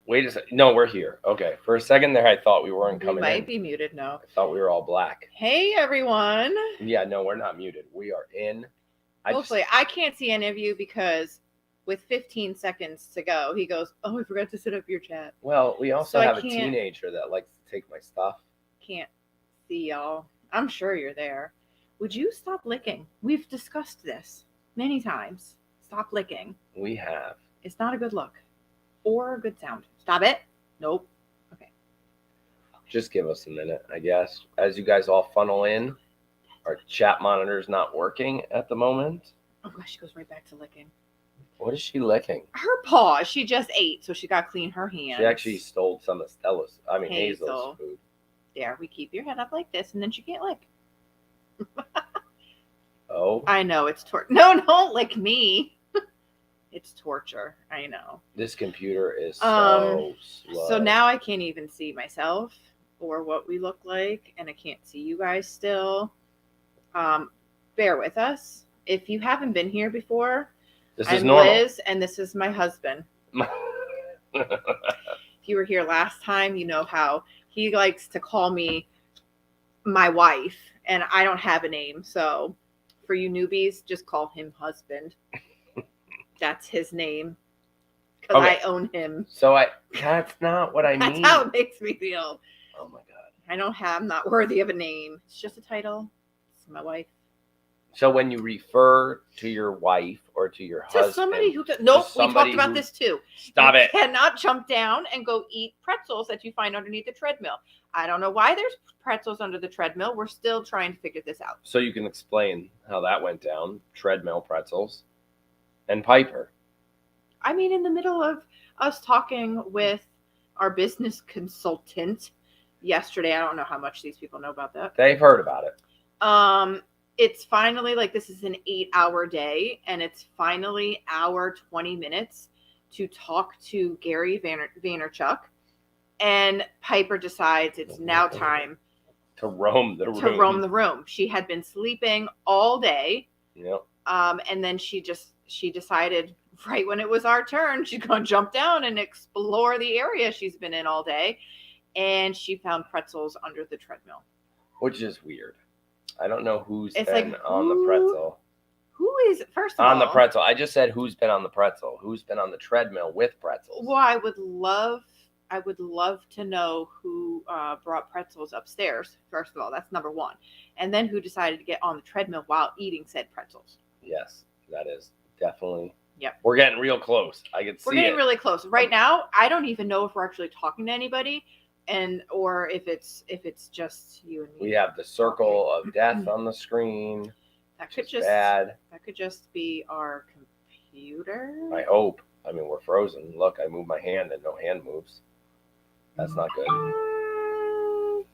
Wait a second. No, we're here. Okay. For a second there, I thought we weren't coming We in. might be muted. No. I thought we were all black. Hey, everyone. Yeah, no, we're not muted. We are in. Hopefully, I can't see any of you because with 15 seconds to go, he goes, "Oh, I forgot to set up your chat." Well, we also So have a teenager that likes to take my stuff. Can't see y'all. I'm sure you're there. Would you stop licking? We've discussed this many times. Stop licking. We have. It's not a good look or a good sound. Stop it. Nope. Okay. Just give us a minute, I guess. As you guys all funnel in, our chat monitor's not working at the moment. Oh gosh, she goes right back to licking. What is she licking? Her paw. She just ate, so she got to clean her hands. She actually stole some of Hazel's food. There, we keep your head up like this, and then she can't lick. Oh. I know, it's torture. No, don't lick me. It's torture. I know. This computer is so slow. So now I can't even see myself or what we look like, and I can't see you guys still. Bear with us. If you haven't been here before, I'm Liz, and this is my husband. If you were here last time, you know how he likes to call me my wife, and I don't have a name. So for you newbies, just call him husband. That's his name. Because I own him. So that's not what I mean. That's how it makes me feel. Oh my God. I'm not worthy of a name. It's just a title. It's my wife. So when you refer to your wife or to your husband. To somebody who does. Nope, we talked about this too. Stop it. You cannot jump down and go eat pretzels that you find underneath the treadmill. I don't know why there's pretzels under the treadmill. We're still trying to figure this out. So you can explain how that went down. Treadmill pretzels. And Piper. I mean, in the middle of us talking with our business consultant yesterday, I don't know how much these people know about that. They've heard about it. It's finally this is an 8-hour day, and it's finally our 20 minutes to talk to Gary Vaynerchuk. And Piper decides it's now time to roam the room. She had been sleeping all day. Yep. And then she decided right when it was our turn, she's going to jump down and explore the area she's been in all day. And she found pretzels under the treadmill. Which is weird. I don't know who's been on the pretzel. Who is, first of all. On the pretzel. I just said who's been on the pretzel. Who's been on the treadmill with pretzels. Well, I would love to know who brought pretzels upstairs. First of all, that's number one. And then who decided to get on the treadmill while eating said pretzels. Yes, that is definitely. Yep. We're getting real close. I can see We're getting really close. Right now, I don't even know if we're actually talking to anybody or if it's just you and me. We have the circle of death on the screen. That could just be our computer. I hope. I mean, we're frozen. Look, I move my hand and no hand moves. That's not good.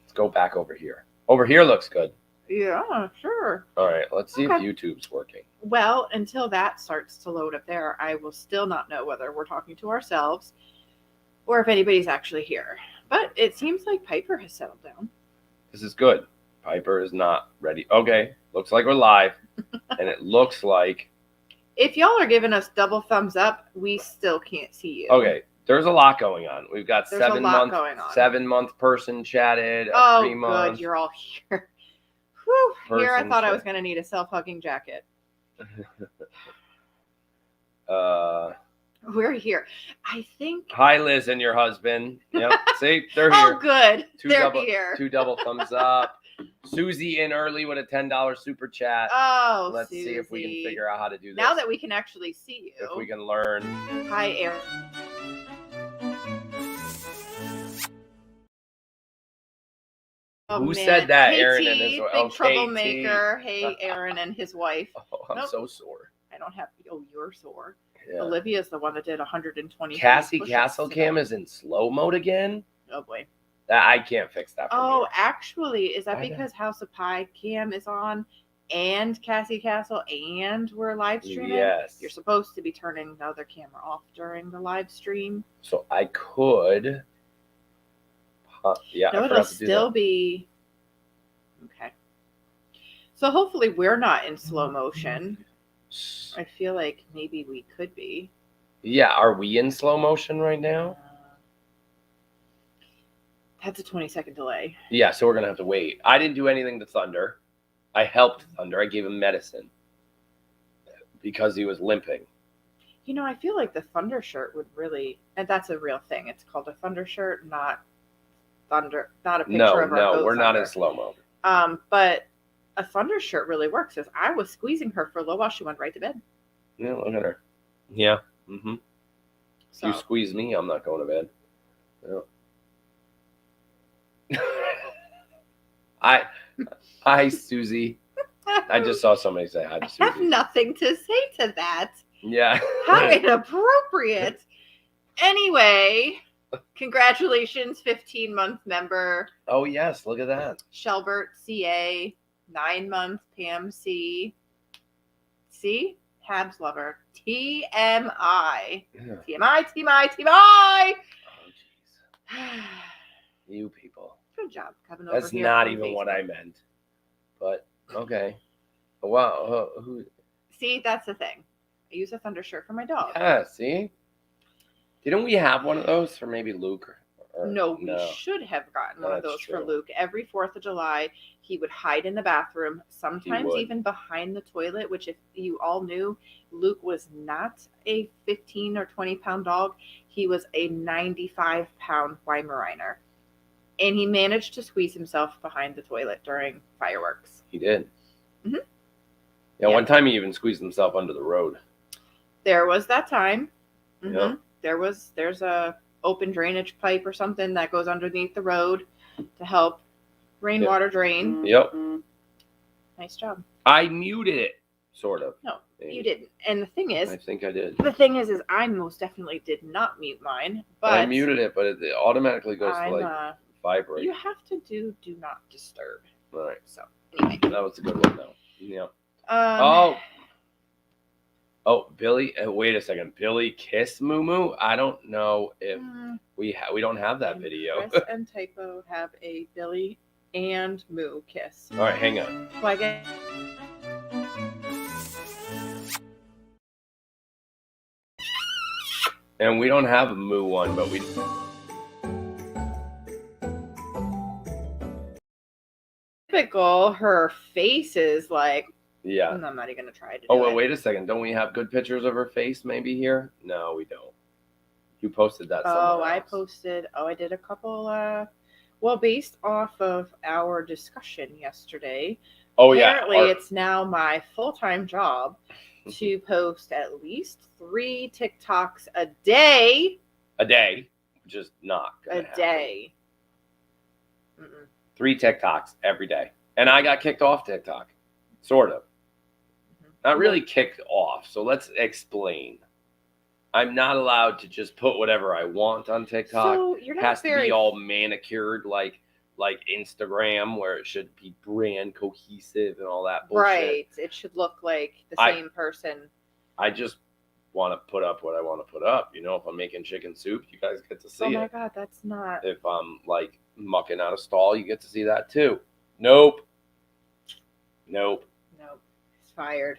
Let's go back over here. Over here looks good. Yeah, sure. All right, let's see if YouTube's working. Well, until that starts to load up there, I will still not know whether we're talking to ourselves or if anybody's actually here. But it seems like Piper has settled down. This is good. Piper is not ready. Okay, looks like we're live. And it looks like... If y'all are giving us double thumbs up, we still can't see you. Okay, there's a lot going on. We've got 7-month person chatted. Oh, 3-month. Good, you're all here. Whew, here I thought I was going to need a self-hugging jacket. We're here. I think. Hi, Liz and your husband. Yep. See, they're here. Oh, good. They're here. 2 double thumbs up. Susie in early with a $10 super chat. Oh, let's see if we can figure out how to do this. Now that we can actually see you. If we can learn. Hi, Aaron. Who said that? Hey, Aaron and his wife. Big troublemaker. Hey, Aaron and his wife. Oh, I'm so sore. I don't have. Oh, you're sore. Yeah. Olivia's the one that did 120. Cassie Castlecam is in slow mode again. Oh boy. I can't fix that. Oh, actually, is that because House of Pie cam is on and Cassie Castle and we're live streaming? Yes. You're supposed to be turning the other camera off during the live stream. So I could. Yeah. No, it'll still be. Okay. So hopefully we're not in slow motion. I feel like maybe we could be. Yeah. Are we in slow motion right now? That's a 20-second delay. Yeah, so we're going to have to wait. I didn't do anything to Thunder. I helped Thunder. I gave him medicine because he was limping. You know, I feel like the Thunder shirt would really, and that's a real thing. It's called a Thunder shirt, not Thunder, not a picture of our goat. No, we're not Thunder. in slow-mo. But a Thunder shirt really works. As I was squeezing her for a little while, she went right to bed. Yeah, look at her. Yeah. Mm-hmm. So. If you squeeze me, I'm not going to bed. Yeah. Hi, Susie. I just saw somebody say hi to Susie. I have nothing to say to that. Yeah. How inappropriate. Anyway, congratulations, 15-month member. Oh, yes. Look at that. Shelbert, CA, 9-month Pam C. See? Habs lover. TMI. Yeah. TMI. Oh, jeez. You people. Good job coming over. That's not even what I meant. But, okay. Wow. Who? See, that's the thing. I use a Thunder shirt for my dog. Yeah, see? Didn't we have one of those for maybe Luke? No, we should have gotten one of those for Luke. Every 4th of July, he would hide in the bathroom, sometimes even behind the toilet, which if you all knew, Luke was not a 15 or 20-pound dog. He was a 95-pound Weimaraner. And he managed to squeeze himself behind the toilet during fireworks. He did. Mm-hmm. Yeah, one time he even squeezed himself under the road. There was that time. Mm-hmm. Yep. There's a open drainage pipe or something that goes underneath the road to help rainwater drain. Yep. Nice job. I muted it, sort of. No, you didn't. And the thing is, I think I did. The thing is I most definitely did not mute mine. But I muted it, but it automatically goes to vibrate. You have to do not disturb. All right. So anyway, that was a good one though. Yeah. Oh, Billy. Wait a second. Billy kiss Moo Moo. I don't know if we don't have that video. Chris and Typo have a Billy and Moo kiss. All right, hang on. Well, I guess. And we don't have a Moo one, but we. Typical. Her face is like. Yeah. I'm not even gonna try to. Wait a second. Don't we have good pictures of her face? Maybe here? No, we don't. You posted that. I posted. I did a couple. Well, based off of our discussion yesterday. Apparently, it's now my full-time job to post at least 3 TikToks a day. A day, just not a day. 3 TikToks every day, and I got kicked off TikTok, sort of. Not really kicked off, so let's explain. I'm not allowed to just put whatever I want on TikTok. So you're not it has to be all manicured like Instagram, where it should be brand cohesive and all that bullshit. Right. It should look like the same person. I just want to put up what I want to put up. You know, if I'm making chicken soup, you guys get to see it. Oh my God, that's not. If I'm like mucking out a stall, you get to see that too. Nope. It's fired.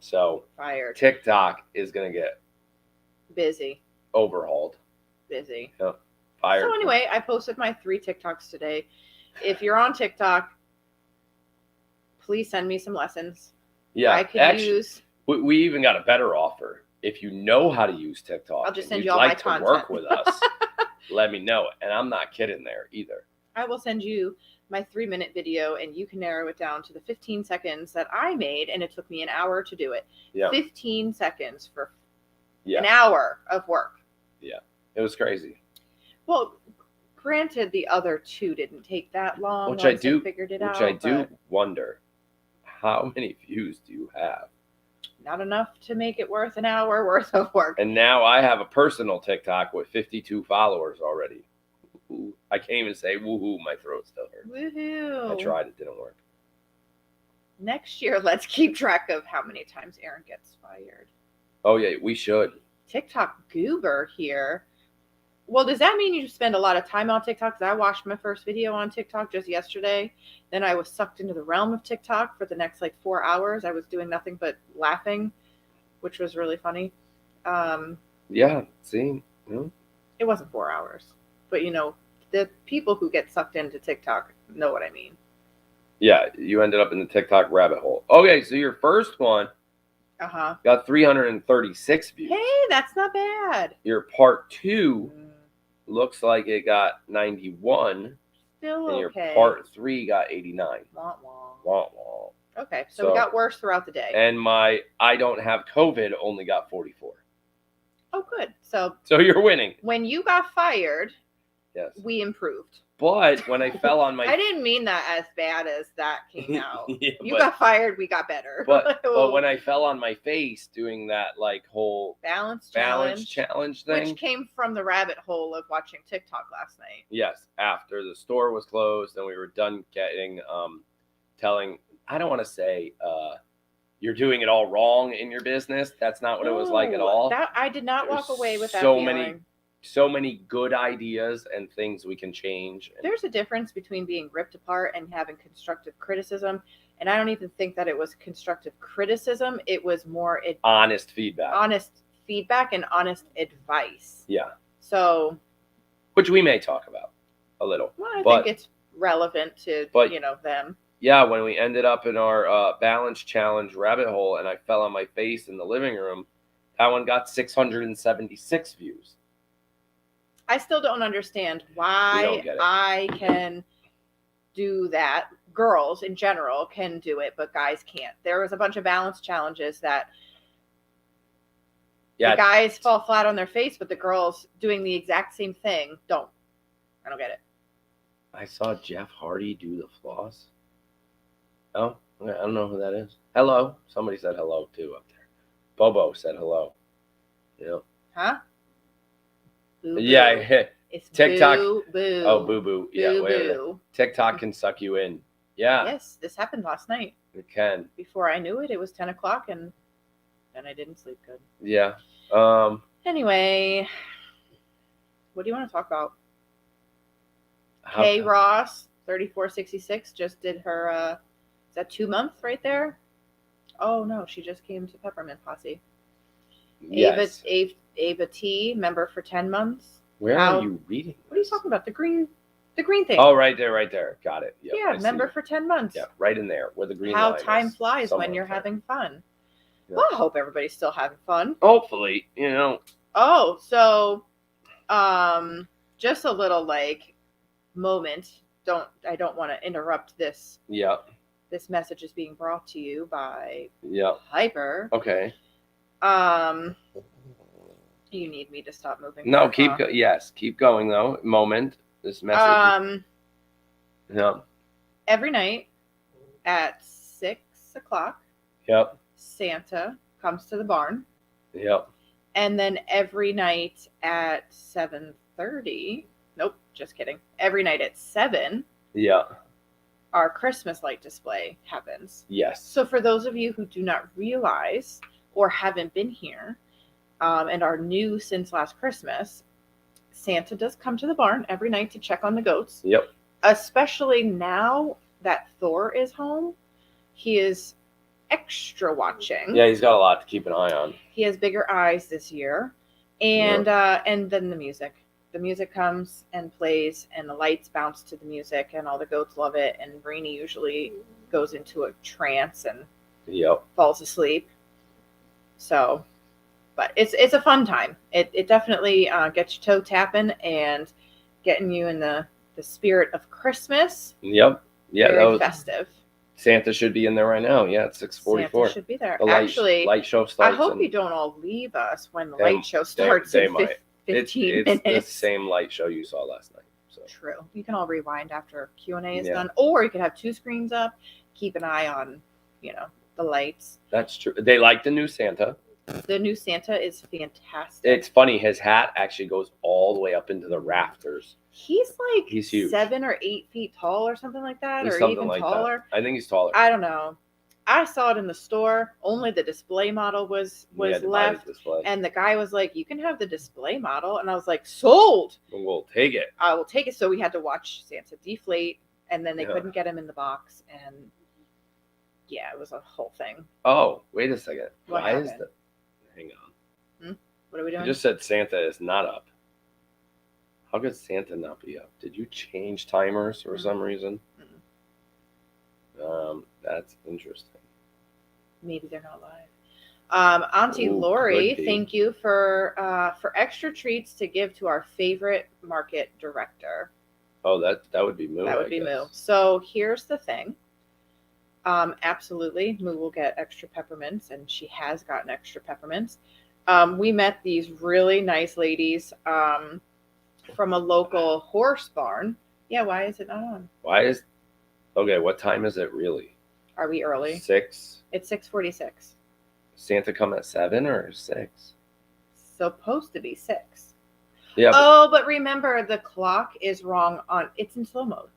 So fired. TikTok is gonna get busy. Overhauled. Busy. Yep. Fired. So anyway, I posted my 3 TikToks today. If you're on TikTok, please send me some lessons. Yeah. I could use. We even got a better offer. If you know how to use TikTok, I'll just send you all my content. Work with us. Let me know, and I'm not kidding there either. I will send you my 3-minute video, and you can narrow it down to the 15 seconds that I made, and it took me an hour to do it. Yeah. 15 seconds for an hour of work. Yeah, it was crazy. Well, granted, the other 2 didn't take that long. Which I do wonder, how many views do you have? Not enough to make it worth an hour worth of work. And now I have a personal TikTok with 52 followers already. I can't even say woohoo. My throat still hurts. Woohoo. I tried. It didn't work. Next year, let's keep track of how many times Aaron gets fired. Oh, yeah, we should. TikTok goober here. Well, does that mean you spend a lot of time on TikTok? Because I watched my first video on TikTok just yesterday. Then I was sucked into the realm of TikTok for the next 4 hours. I was doing nothing but laughing, which was really funny. Yeah, see? Yeah. It wasn't 4 hours. But, the people who get sucked into TikTok know what I mean. Yeah, you ended up in the TikTok rabbit hole. Okay, so your first one got 336 views. Hey, that's not bad. Your part 2 looks like it got 91. Still and okay. Your part 3 got 89. Wah, wah. Wah, wah. Okay, so we got worse throughout the day. And my I don't have COVID only got 44. Oh, good. So you're winning. When you got fired, yes, we improved. But when I fell on my... I didn't mean that as bad as that came out. Yeah, you got fired, we got better. But when I fell on my face doing that whole balance challenge thing. Which came from the rabbit hole of watching TikTok last night. Yes, after the store was closed and we were done getting, telling, I don't want to say, you're doing it all wrong in your business. That's not what it was like at all. I did not walk away with that feeling. So many good ideas and things we can change. There's a difference between being ripped apart and having constructive criticism. And I don't even think that it was constructive criticism. It was more honest feedback. Honest feedback and honest advice. Yeah. So. Which we may talk about a little. Well, I think it's relevant to, them. Yeah, when we ended up in our balance challenge rabbit hole and I fell on my face in the living room, that one got 676 views. I still don't understand why I can do that. Girls in general can do it, but guys can't. There was a bunch of balance challenges that the guys fall flat on their face, but the girls doing the exact same thing don't. I don't get it. I saw Jeff Hardy do the floss. Oh, I don't know who that is. Hello. Somebody said hello too up there. Bobo said hello. Yeah. Huh? Boo-boo. Yeah, it's TikTok. Boo-boo. Oh, boo-boo. Yeah, wait. TikTok can suck you in. Yeah. Yes, this happened last night. It can. Before I knew it, it was 10 o'clock, and then I didn't sleep good. Yeah. Anyway, what do you want to talk about? Kay Ross, 3466, just did her, is that 2 months right there? Oh, no, she just came to Peppermint Posse. Yes. Ava T, member for 10 months. Where are you reading? What are you talking about? The green thing. Oh, right there. Got it. Yep, yeah, member for 10 months. Yeah, right in there where the green How line time is. flies when you're having fun. Yep. Well, I hope everybody's still having fun. Hopefully, Oh, so just a little moment. I don't want to interrupt this. Yeah. This message is being brought to you by Hyper. Okay. You need me to stop moving. No, keep going though. Moment. This message. Yeah. Every night at 6 o'clock. Yep. Santa comes to the barn. Yep. And then every night at 7:30. Nope, just kidding. Every night at 7. Yeah. Our Christmas light display happens. Yes. So for those of you who do not realize or haven't been here, and are new since last Christmas, Santa does come to the barn every night to check on the goats. Yep. Especially now that Thor is home, he is extra watching. Yeah, he's got a lot to keep an eye on. He has bigger eyes this year, and then the music. The music comes and plays, and the lights bounce to the music, and all the goats love it. And Brainy usually goes into a trance and falls asleep. So. But it's a fun time. It definitely gets your toe tapping and getting you in the spirit of Christmas. Yep. Yeah. Very festive. Santa should be in there right now. Yeah, it's 6:44. Santa should be there. Actually, light show starts. I hope you don't all leave us when the light show starts in 15 minutes. It's the same light show you saw last night. So. True. You can all rewind after Q&A is done. Or you could have 2 screens up. Keep an eye on, the lights. That's true. They like the new Santa. The new Santa is fantastic. It's funny. His hat actually goes all the way up into the rafters. He's huge. 7 or 8 feet tall or something like that, or even taller. I think he's taller. I don't know. I saw it in the store. Only the display model was left. And the guy was like, you can have the display model. And I was like, sold. We'll take it. I will take it. So we had to watch Santa deflate. And then they couldn't get him in the box. And yeah, it was a whole thing. Oh, wait a second. Why is Hang on. What are we doing? You just said Santa is not up. How could Santa not be up? Did you change timers for some reason? That's interesting. Maybe they're not live. Auntie Lori, thank you for extra treats to give to our favorite market director. Oh, that would be Moo. That would be Moo. So here's the thing. Absolutely, Moo will get extra peppermints, and she has gotten extra peppermints. We met these really nice ladies from a local horse barn. Yeah, why is it not on? Okay, what time is it really? Are we early? 6? It's 6:46. Santa come at 7 or 6? Supposed to be 6. Yeah. But remember, the clock is wrong it's in slow mode.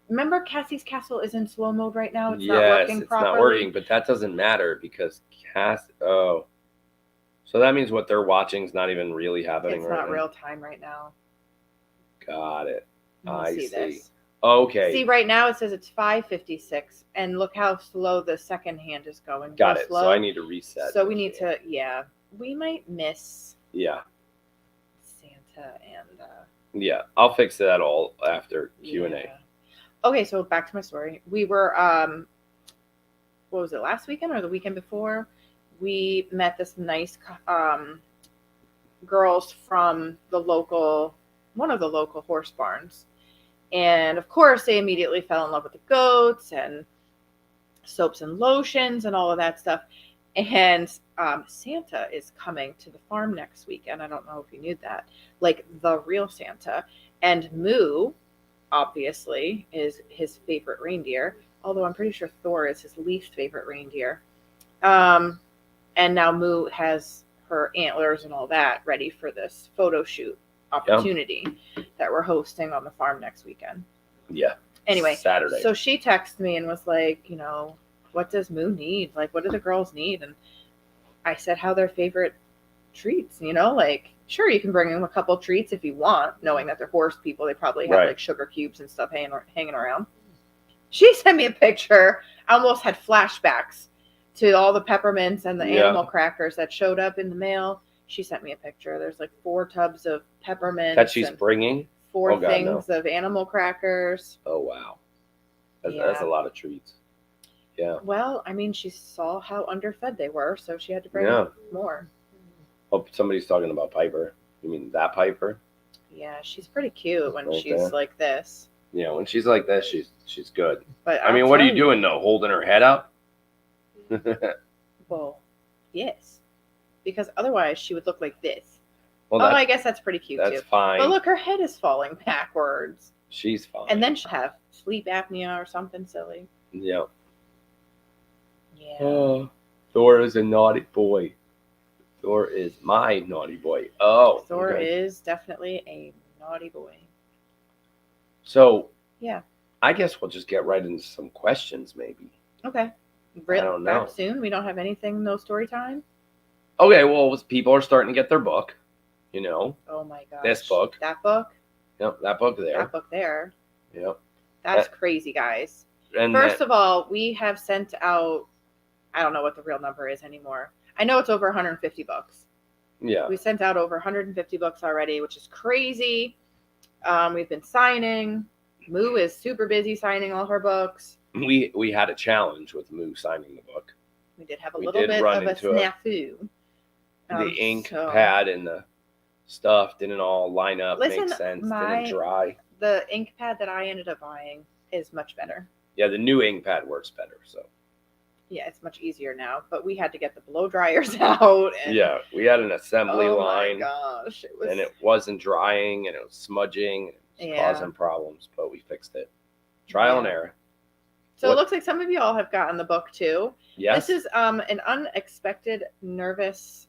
Remember, Cassie's Castle is in slow mode right now. It's not working properly. Not working, but that doesn't matter because so that means what they're watching is not even really happening right now. It's not real time right now. Got it. I see. This. Okay. See, right now it says it's 5:56, and look how slow the second hand is going. Got it. Slow. So I need to reset. So we need to, we might miss. Yeah. Santa and. Yeah, I'll fix that all after Q&A. Okay, so back to my story. We were, what was it, last weekend or the weekend before? We met this nice girls from one of the local horse barns. And of course, they immediately fell in love with the goats and soaps and lotions and all of that stuff. And Santa is coming to the farm next weekend. I don't know if you knew that. Like the real Santa. And Moo, obviously, is his favorite reindeer. Although I'm pretty sure Thor is his least favorite reindeer. And now Moo has her antlers and all that ready for this photo shoot opportunity that we're hosting on the farm next weekend. Yeah. Anyway, Saturday. So she texted me and was like, what does Moo need? Like, what do the girls need? And I said how their favorite treats, like, sure, you can bring them a couple treats if you want, knowing that they're horse people. They probably have like sugar cubes and stuff hanging around. She sent me a picture. I almost had flashbacks to all the peppermints and the animal crackers that showed up in the mail. She sent me a picture. There's like 4 tubs of peppermints. That she's bringing? 4 things of animal crackers. Oh, wow. That's a lot of treats. Yeah. Well, I mean, she saw how underfed they were, so she had to bring more. Oh, somebody's talking about Piper. You mean that Piper? Yeah, she's pretty cute when she's like this. Yeah, when she's like this, she's good. But I mean, what are you doing though? Holding her head up? Well, yes. Because otherwise she would look like this. Well, I guess that's pretty cute too. That's fine. But look, her head is falling backwards. She's fine. And then she'll have sleep apnea or something silly. Yeah. Yeah. Oh, Thor is a naughty boy. Thor is my naughty boy. Oh. Thor is definitely a naughty boy. So. Yeah. I guess we'll just get right into some questions, maybe. Okay. I don't know. Back soon? We don't have anything, no story time? Okay, well, people are starting to get their book, Oh my gosh. This book. That book? Yep, that book there. That book there. Yep. That's crazy, guys. And First of all, we have sent out, I don't know what the real number is anymore. I know it's over 150 books. Yeah. We sent out over 150 books already, which is crazy. We've been signing. Moo is super busy signing all her books. We had a challenge with Moo signing the book. We did have a little bit of a snafu. The ink pad and the stuff didn't all line up, make sense, didn't dry. The ink pad that I ended up buying is much better. Yeah, the new ink pad works better. So. Yeah, it's much easier now. But we had to get the blow dryers out. And, we had an assembly line. Oh my gosh. And it wasn't drying and it was smudging. And it was causing problems, but we fixed it. Trial and error. So it looks like some of you all have gotten the book too. Yes. This is an unexpected, nervous,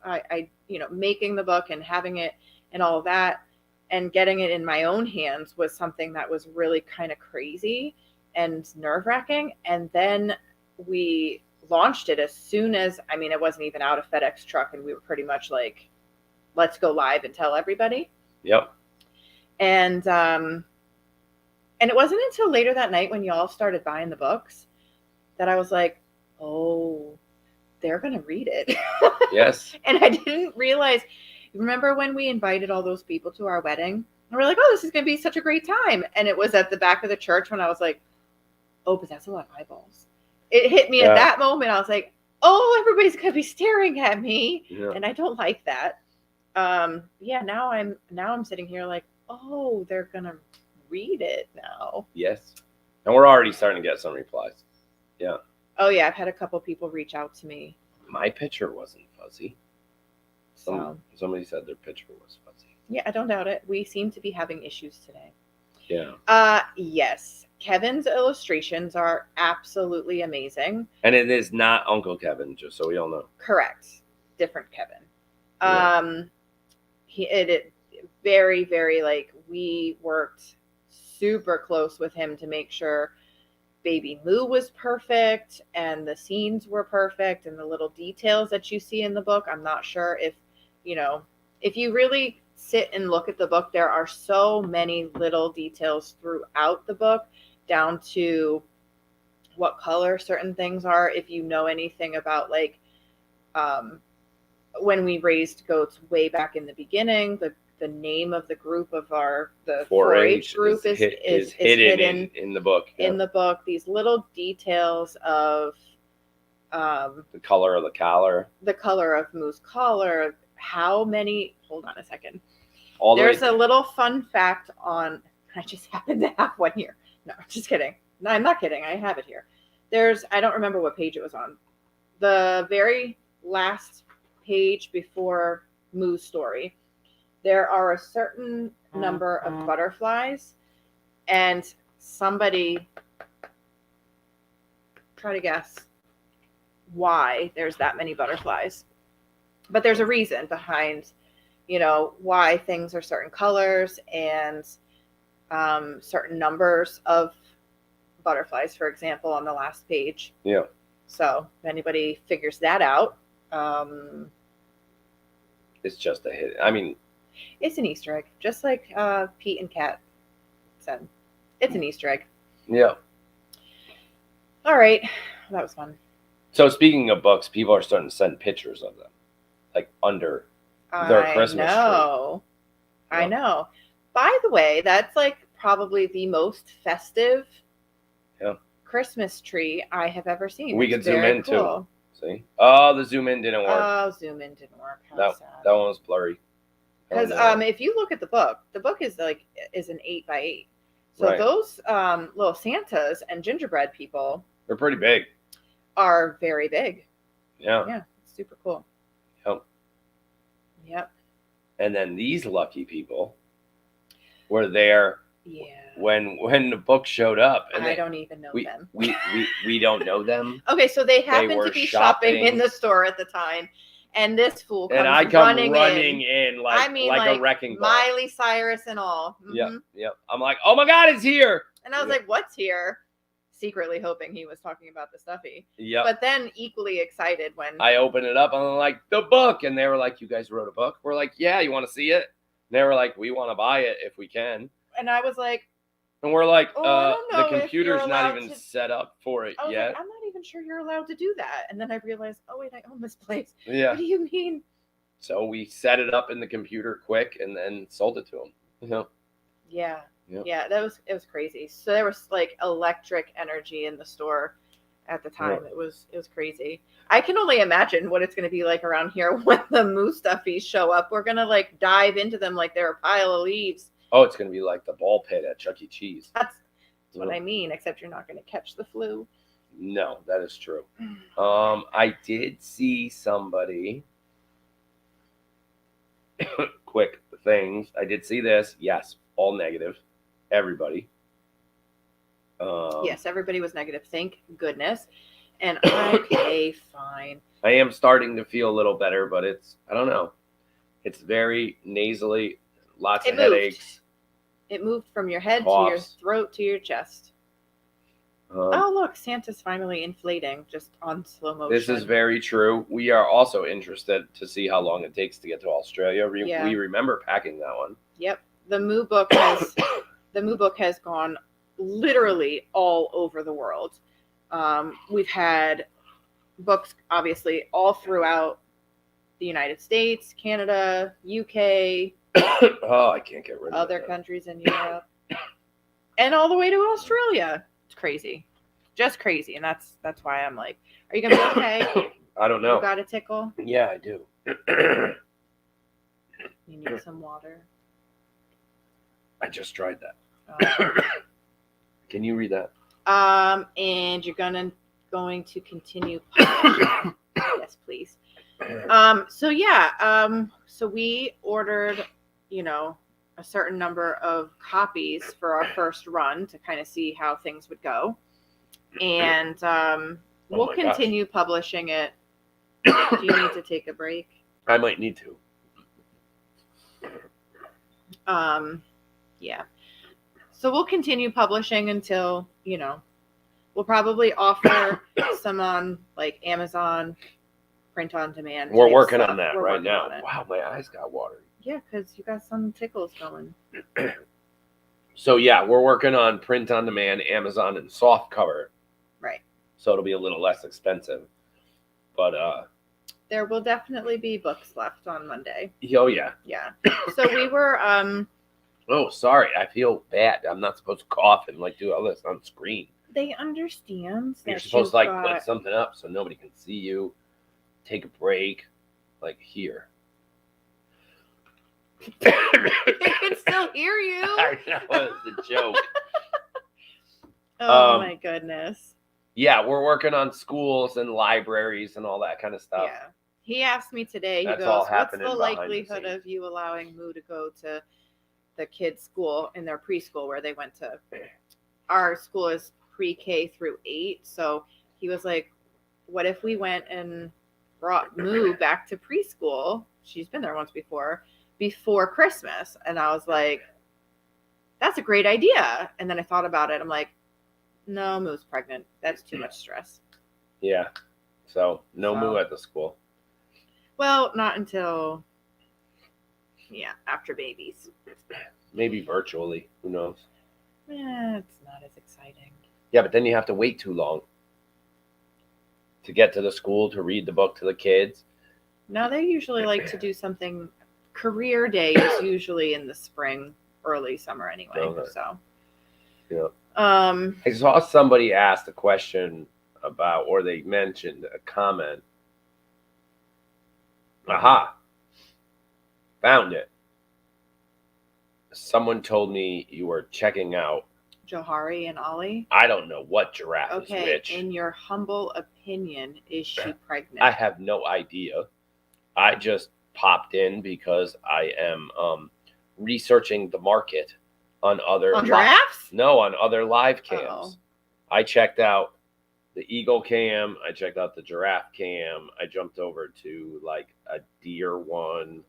making the book and having it and all of that and getting it in my own hands was something that was really kind of crazy and nerve-wracking. And then we launched it as soon as, it wasn't even out of FedEx truck and we were pretty much like, let's go live and tell everybody. Yep. And it wasn't until later that night when y'all started buying the books that I was like, oh, they're going to read it. Yes. And I didn't realize, Remember when we invited all those people to our wedding? And we're like, oh, this is going to be such a great time. And it was at the back of the church when I was like, oh, but that's a lot of eyeballs. It hit me at that moment. I was like, oh, everybody's going to be staring at me. Yeah. And I don't like that. Now I'm sitting here like, oh, they're going to read it now. Yes. And we're already starting to get some replies. Yeah. Oh, yeah. I've had a couple people reach out to me. My picture wasn't fuzzy. Somebody said their picture was fuzzy. Yeah, I don't doubt it. We seem to be having issues today. Yeah. Yes. Kevin's illustrations are absolutely amazing. And it is not Uncle Kevin, just so we all know. Correct. Different Kevin. Yeah. It very, very, like, we worked super close with him to make sure Baby Moo was perfect and the scenes were perfect and the little details that you see in the book. I'm not sure if you really sit and look at the book, there are so many little details throughout the book, down to what color certain things are. If you know anything about, like, when we raised goats way back in the beginning, the name of the group of the 4-H group is hidden in the book. In the book, these little details of the color of the collar, the color of Moo's collar, how many. Hold on a second. There's a little fun fact on. I just happen to have one here. No, just kidding. No, I'm not kidding. I have it here. I don't remember what page it was on. The very last page before Moo's story. There are a certain number of butterflies, and somebody try to guess why there's that many butterflies. But there's a reason behind, why things are certain colors and certain numbers of butterflies, for example, on the last page. Yeah. So if anybody figures that out, it's just a hit. I mean, it's an Easter egg, just like Pete and Kat said. It's an Easter egg. Yeah. All right. That was fun. So speaking of books, people are starting to send pictures of them, like under their Christmas tree. I know. By the way, that's like probably the most festive Christmas tree I have ever seen. We could zoom in too. See? Oh, the zoom in didn't work. Oh, zoom in didn't work. That one was blurry. Because if you look at the book is an 8x8. So those little Santas and gingerbread people, they're pretty big. Are very big. Yeah. Yeah. Super cool. Yep. And then these lucky people were there when the book showed up. And I don't even know them. We don't know them. Okay, so they happened to be shopping in the store at the time. And this fool comes running in like a wrecking ball. Miley Cyrus and all. Mm-hmm. Yep. I'm like, oh my God, it's here. And I was like, what's here? Secretly hoping he was talking about the stuffy. Yeah. But then equally excited when I opened it up and I'm like, the book. And they were like, you guys wrote a book? We're like, yeah, you want to see it? And they were like, we want to buy it if we can. And I was like, and we're like, the computer's not even set up for it yet. Like, I'm not even sure you're allowed to do that. And then I realized, oh wait, I own this place. Yeah. What do you mean? So we set it up in the computer quick and then sold it to him. Yeah. Yeah, it was crazy. So there was like electric energy in the store at the time. Yeah. It was crazy. I can only imagine what it's going to be like around here when the Moo stuffies show up. We're going to like dive into them like they're a pile of leaves. Oh, it's going to be like the ball pit at Chuck E. Cheese. That's what I mean, except you're not going to catch the flu. No, that is true. I did see somebody. Quick things. I did see this. Yes, all negative. Everybody. Yes, everybody was negative. Thank goodness. And okay, fine. I am starting to feel a little better, but I don't know. It's very nasally. Lots of headaches. It moved from your head to your throat to your chest. Oh, look, Santa's finally inflating just on slow motion. This is very true. We are also interested to see how long it takes to get to Australia. We remember packing that one. Yep. The Moo book has gone literally all over the world. We've had books, obviously, all throughout the United States, Canada, UK. Oh, I can't get rid of other countries in Europe, and all the way to Australia. It's crazy, just crazy, and that's why I'm like, are you gonna be okay? I don't know. You got a tickle? Yeah, I do. You need some water. I just tried that. Oh. Can you read that? And you're going to continue publishing. Yes, please. So we ordered, a certain number of copies for our first run to kind of see how things would go. And we'll continue publishing it. Do you need to take a break? I might need to. Yeah. So we'll continue publishing until, we'll probably offer some on like Amazon, print on demand. We're working on that right now. Wow, my eyes got watery. Yeah, because you got some tickles going. So yeah, we're working on print on demand, Amazon, and soft cover. Right. So it'll be a little less expensive. But there will definitely be books left on Monday. Oh yeah. Yeah. So we were oh, sorry. I feel bad. I'm not supposed to cough and do all this on screen. They understand. You're supposed to put something up so nobody can see you. Take a break. Here. They can still hear you. I know, it's a joke. Oh my goodness. Yeah, we're working on schools and libraries and all that kind of stuff. Yeah. He asked me today, That's he all goes, what's the likelihood the of you allowing Moo to go to the kids' school in their preschool where they went to? Our school is pre-K through 8. So he was like, what if we went and brought Moo back to preschool? She's been there once before Christmas. And I was like, that's a great idea. And then I thought about it. I'm like, no, Moo's pregnant. That's too much stress. Yeah. So no Moo at the school. Well, not until, after babies. Maybe virtually. Who knows? It's not as exciting. Yeah, but then you have to wait too long to get to the school to read the book to the kids. No, they usually like to do something. Career day is usually in the spring, early summer anyway. Okay. So, yeah. I saw somebody asked a question about, or they mentioned a comment. Aha. Found it. Someone told me you were checking out Johari and Ollie. I don't know what giraffe is which. In your humble opinion, is she pregnant? I have no idea. I just popped in because I am researching the market on other giraffes? No, on other live cams. Oh. I checked out the eagle cam. I checked out the giraffe cam. I jumped over to a deer one,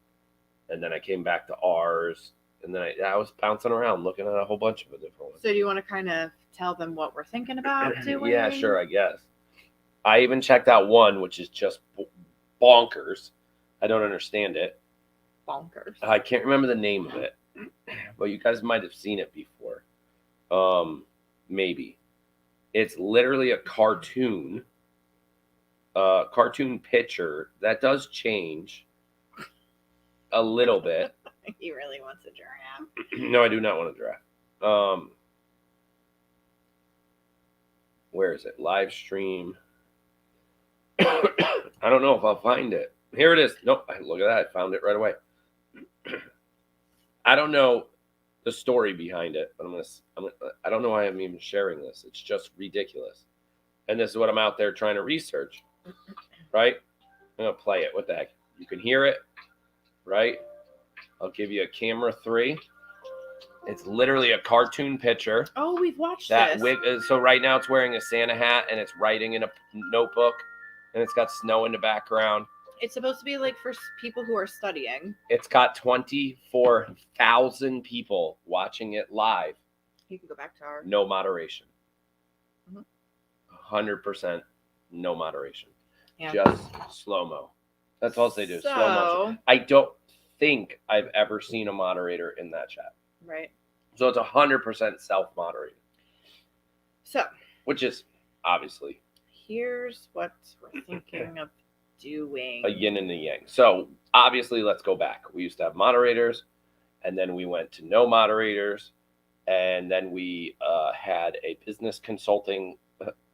and then I came back to ours. And then I was bouncing around looking at a whole bunch of different ones. So do you want to kind of tell them what we're thinking about doing? Yeah, sure, I guess. I even checked out one, which is just bonkers. I don't understand it. Bonkers. I can't remember the name of it, but you guys might have seen it before. Maybe. It's literally a cartoon picture that does change a little bit. He really wants a giraffe. No, I do not want a giraffe. Where is it? Livestream. I don't know if I'll find it. Here it is. Nope. Look at that. I found it right away. I don't know the story behind it, but I don't know why I'm even sharing this. It's just ridiculous. And this is what I'm out there trying to research. Right? I'm going to play it. What the heck? You can hear it. Right? I'll give you a camera 3. It's literally a cartoon picture. Oh, we've watched this. So right now it's wearing a Santa hat and it's writing in a notebook and it's got snow in the background. It's supposed to be for people who are studying. It's got 24,000 people watching it live. You can go back to our... No moderation. Mm-hmm. 100% no moderation. Yeah. Just slow-mo. That's all they do. Slow motion. I don't think I've ever seen a moderator in that chat. Right. So it's 100% self-moderated. So. Which is obviously. Here's what we're thinking of doing a yin and a yang. So obviously, let's go back. We used to have moderators, and then we went to no moderators, and then we had a business consulting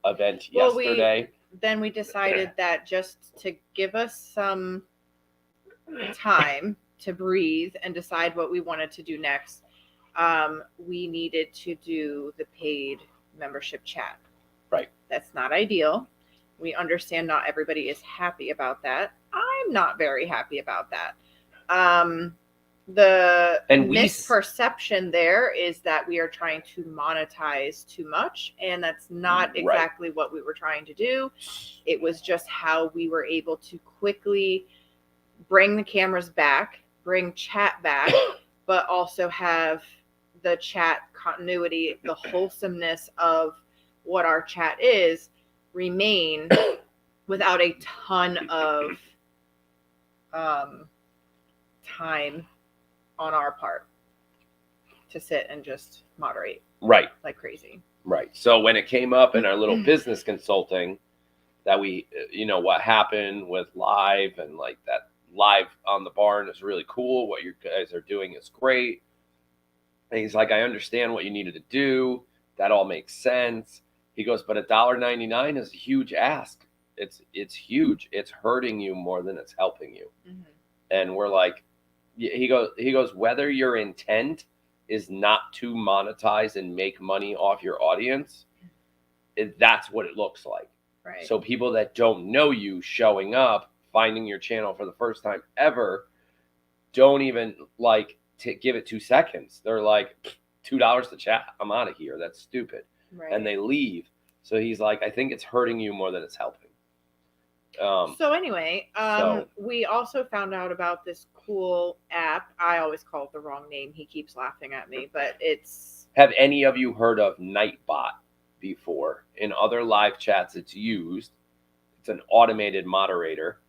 event yesterday. Then we decided that just to give us some time to breathe and decide what we wanted to do next, we needed to do the paid membership chat. Right. That's not ideal. We understand not everybody is happy about that. I'm not very happy about that. The misperception there is that we are trying to monetize too much, and that's not exactly what we were trying to do. It was just how we were able to quickly bring the cameras back, bring chat back, but also have the chat continuity, the wholesomeness of what our chat is, remain without a ton of time on our part to sit and just moderate like crazy. Right. So when it came up in our little business consulting that we, what happened with live, and like that live on the barn is really cool. What you guys are doing is great. And he's like, I understand what you needed to do. That all makes sense. He goes, but $1.99 is a huge ask. It's huge. It's hurting you more than it's helping you. Mm-hmm. And we're like, he goes, whether your intent is not to monetize and make money off your audience, that's what it looks like. Right. So people that don't know you showing up, finding your channel for the first time ever, don't even like to give it 2 seconds. They're like, $2 to chat. I'm out of here. That's stupid. Right. And they leave. So he's like, I think it's hurting you more than it's helping. So anyway, we also found out about this cool app. I always call it the wrong name. He keeps laughing at me, but it's... Have any of you heard of Nightbot before? In other live chats it's used. It's an automated moderator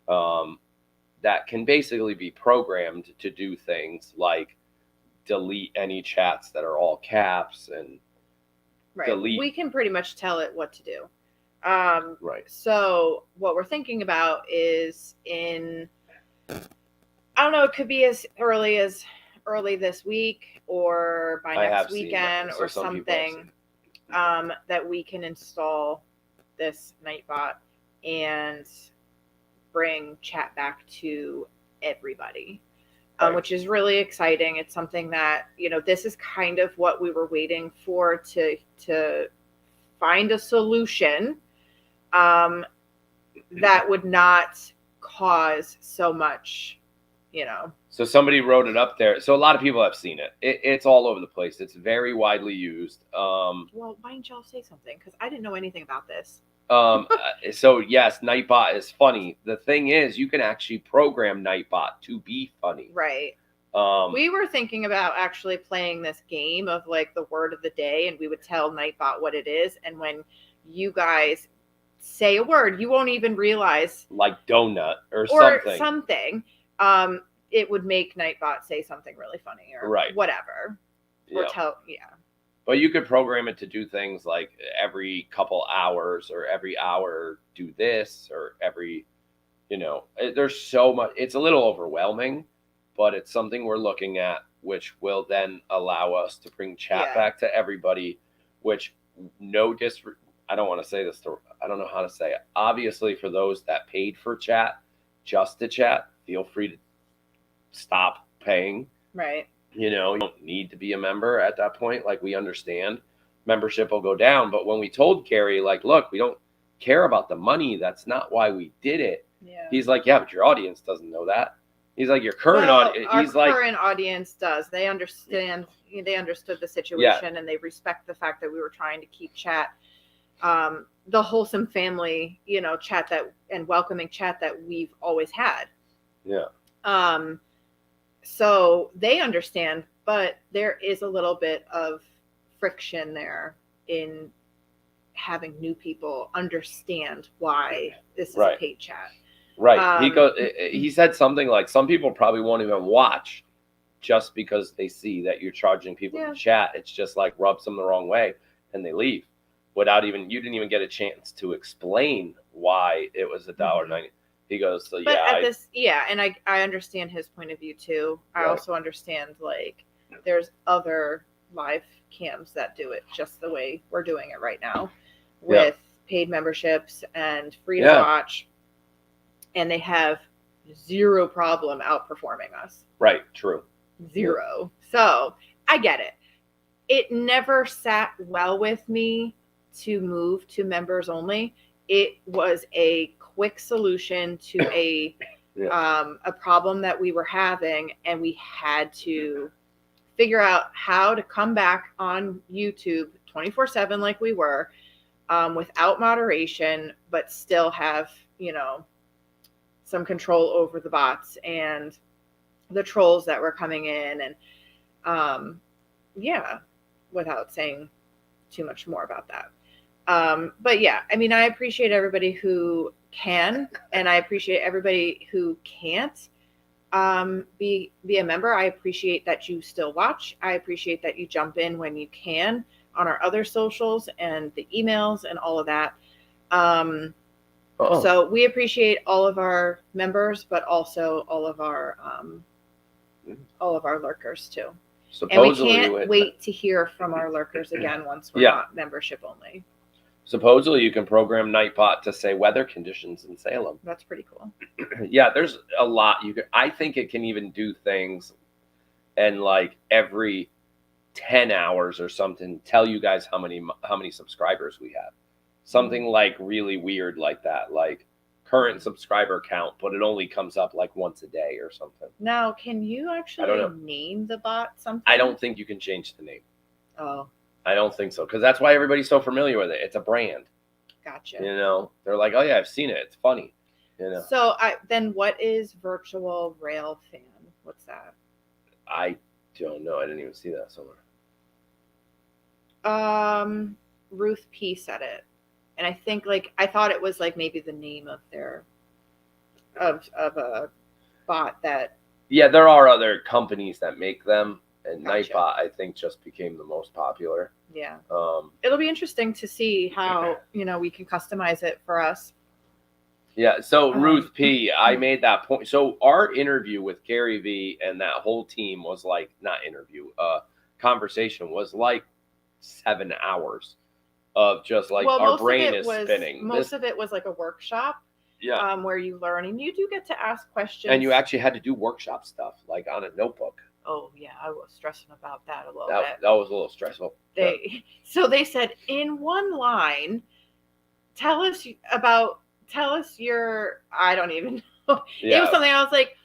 that can basically be programmed to do things like delete any chats that are all caps and delete. We can pretty much tell it what to do. Right. So what we're thinking about is I don't know, it could be as early this week or by next weekend or something, that we can install this Nightbot and bring chat back to everybody, which is really exciting. It's something that, this is kind of what we were waiting for to find a solution that would not cause so much, So somebody wrote it up there. So a lot of people have seen it. It's all over the place. It's very widely used. Well, why didn't y'all say something? Because I didn't know anything about this. So yes, Nightbot is funny. The thing is, you can actually program Nightbot to be funny. Right. We were thinking about actually playing this game of like the word of the day, and we would tell Nightbot what it is. And when you guys say a word, you won't even realize, like donut or something. It would make Nightbot say something really funny or whatever. Or But you could program it to do things like every couple hours or every hour do this, or every, there's so much. It's a little overwhelming, but it's something we're looking at, which will then allow us to bring chat back to everybody, which I don't want to say this, I don't know how to say it. Obviously, for those that paid for chat, just to chat, feel free to stop paying. Right. You don't need to be a member at that point. Like, we understand membership will go down. But when we told Gary, like, look, we don't care about the money. That's not why we did it. Yeah. He's like, yeah, but your audience doesn't know that. He's like, your current audience. Our current audience does. They understand. They understood the situation, and they respect the fact that we were trying to keep chat, the wholesome family, chat and welcoming chat that we've always had. Yeah. So they understand, but there is a little bit of friction there in having new people understand why this is a paid chat. Right. He said something like, some people probably won't even watch just because they see that you're charging people to chat. It's just like rubs them the wrong way and they leave without you didn't even get a chance to explain why it was $1.90. He goes, so but yeah. And I understand his point of view too. I Right. also understand like there's other live cams that do it just the way we're doing it right now with paid memberships and free to watch, and they have zero problem outperforming us. Right. True. Zero. So I get it. It never sat well with me to move to members only. It was a quick solution to a problem that we were having, and we had to figure out how to come back on YouTube 24/7 like we were, without moderation, but still have, some control over the bots and the trolls that were coming in, and without saying too much more about that. But yeah, I mean, I appreciate everybody who can, and I appreciate everybody who can't be a member. I appreciate that you still watch. I appreciate that you jump in when you can on our other socials and the emails and all of that. So we appreciate all of our members, but also all of our lurkers too. Supposedly, and we can't wait to hear from our lurkers again once we're not membership only. Supposedly, you can program Nightbot to say weather conditions in Salem. That's pretty cool. Yeah, there's a lot you can. I think it can even do things, and like every 10 hours or something, tell you guys how many subscribers we have. Something like really weird like that, like current subscriber count, but it only comes up like once a day or something. Now, can you actually name the bot something? I don't think you can change the name. Oh. I don't think so, because that's why everybody's so familiar with it. It's a brand. Gotcha. They're like, oh yeah, I've seen it. It's funny. So then what is virtual rail fan? What's that? I don't know. I didn't even see that somewhere. Ruth P said it. And I think I thought it was like maybe the name of their of a bot that. Yeah, there are other companies that make them, and Gotcha. Nightbot I think just became the most popular. Yeah. It'll be interesting to see how we can customize it for us. Yeah. So Ruth P, I made that point. So our interview with Gary V and that whole team was like conversation was like 7 hours. Of just like our brain is spinning. Most of it was like a workshop, where you learn and you do get to ask questions. And you actually had to do workshop stuff like on a notebook. Oh yeah, I was stressing about that a little bit. That was a little stressful. So they said in one line, tell us your. I don't even know. Yeah. It was something I was like,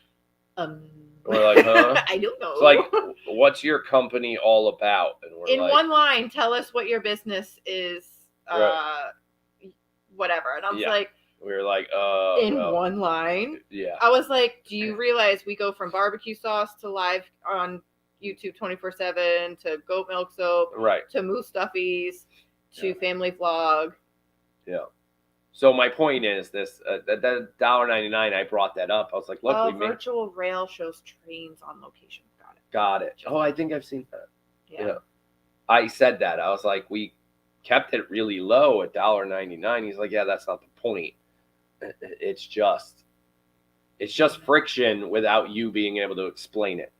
We're like, huh? I don't know. It's like, what's your company all about? And we're in one line, tell us what your business is, whatever. And I was like, we were like, one line. Yeah. I was like, do you realize we go from barbecue sauce to live on YouTube 24/7 to goat milk soap, to moose stuffies, to family vlog. Yeah. So my point is this: that $1.99. I brought that up. I was like, "Look, virtual rail shows trains on location." Got it. Oh, I think I've seen that. Yeah. I said that. I was like, we kept it really low at $1.99. He's like, yeah, that's not the point. It's just friction without you being able to explain it.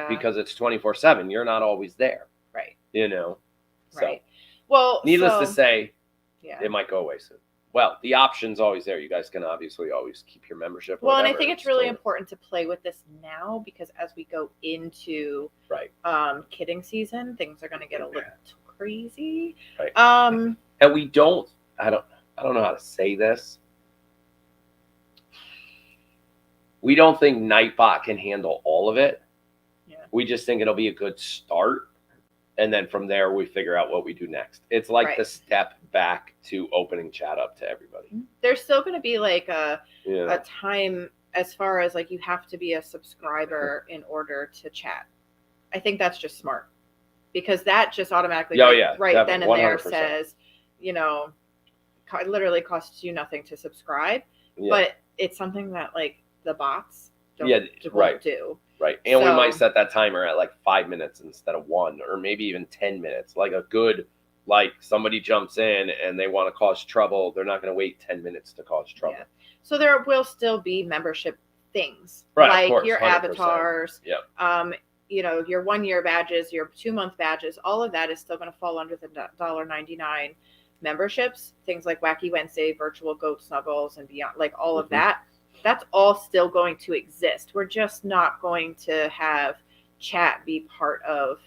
Because it's 24/7. You're not always there. Right. So, right. Well, needless to say, yeah, it might go away soon. Well, the option's always there. You guys can obviously always keep your membership. Well, and I think it's really important to play with this now, because as we go into kidding season, things are going to get a little crazy. Right. And we don't. I don't know how to say this. We don't think Nightbot can handle all of it. Yeah. We just think it'll be a good start. And then from there, we figure out what we do next. It's like the step back to opening chat up to everybody. There's still going to be like a time as far as like you have to be a subscriber in order to chat. I think that's just smart, because that just automatically right then and 100%. There says, it literally costs you nothing to subscribe, but it's something that like the bots won't do. Right. And we might set that timer at like 5 minutes instead of 1, or maybe even 10 minutes. Like a good, like somebody jumps in and they want to cause trouble. They're not going to wait 10 minutes to cause trouble. Yeah. So there will still be membership things, Right, like of course, your 100%. avatars, Yep. Your 1 year badges, your 2 month badges, all of that is still going to fall under the $1.99 memberships. Things like Wacky Wednesday, virtual goat snuggles, and beyond, like all of that. That's all still going to exist. We're just not going to have chat be part of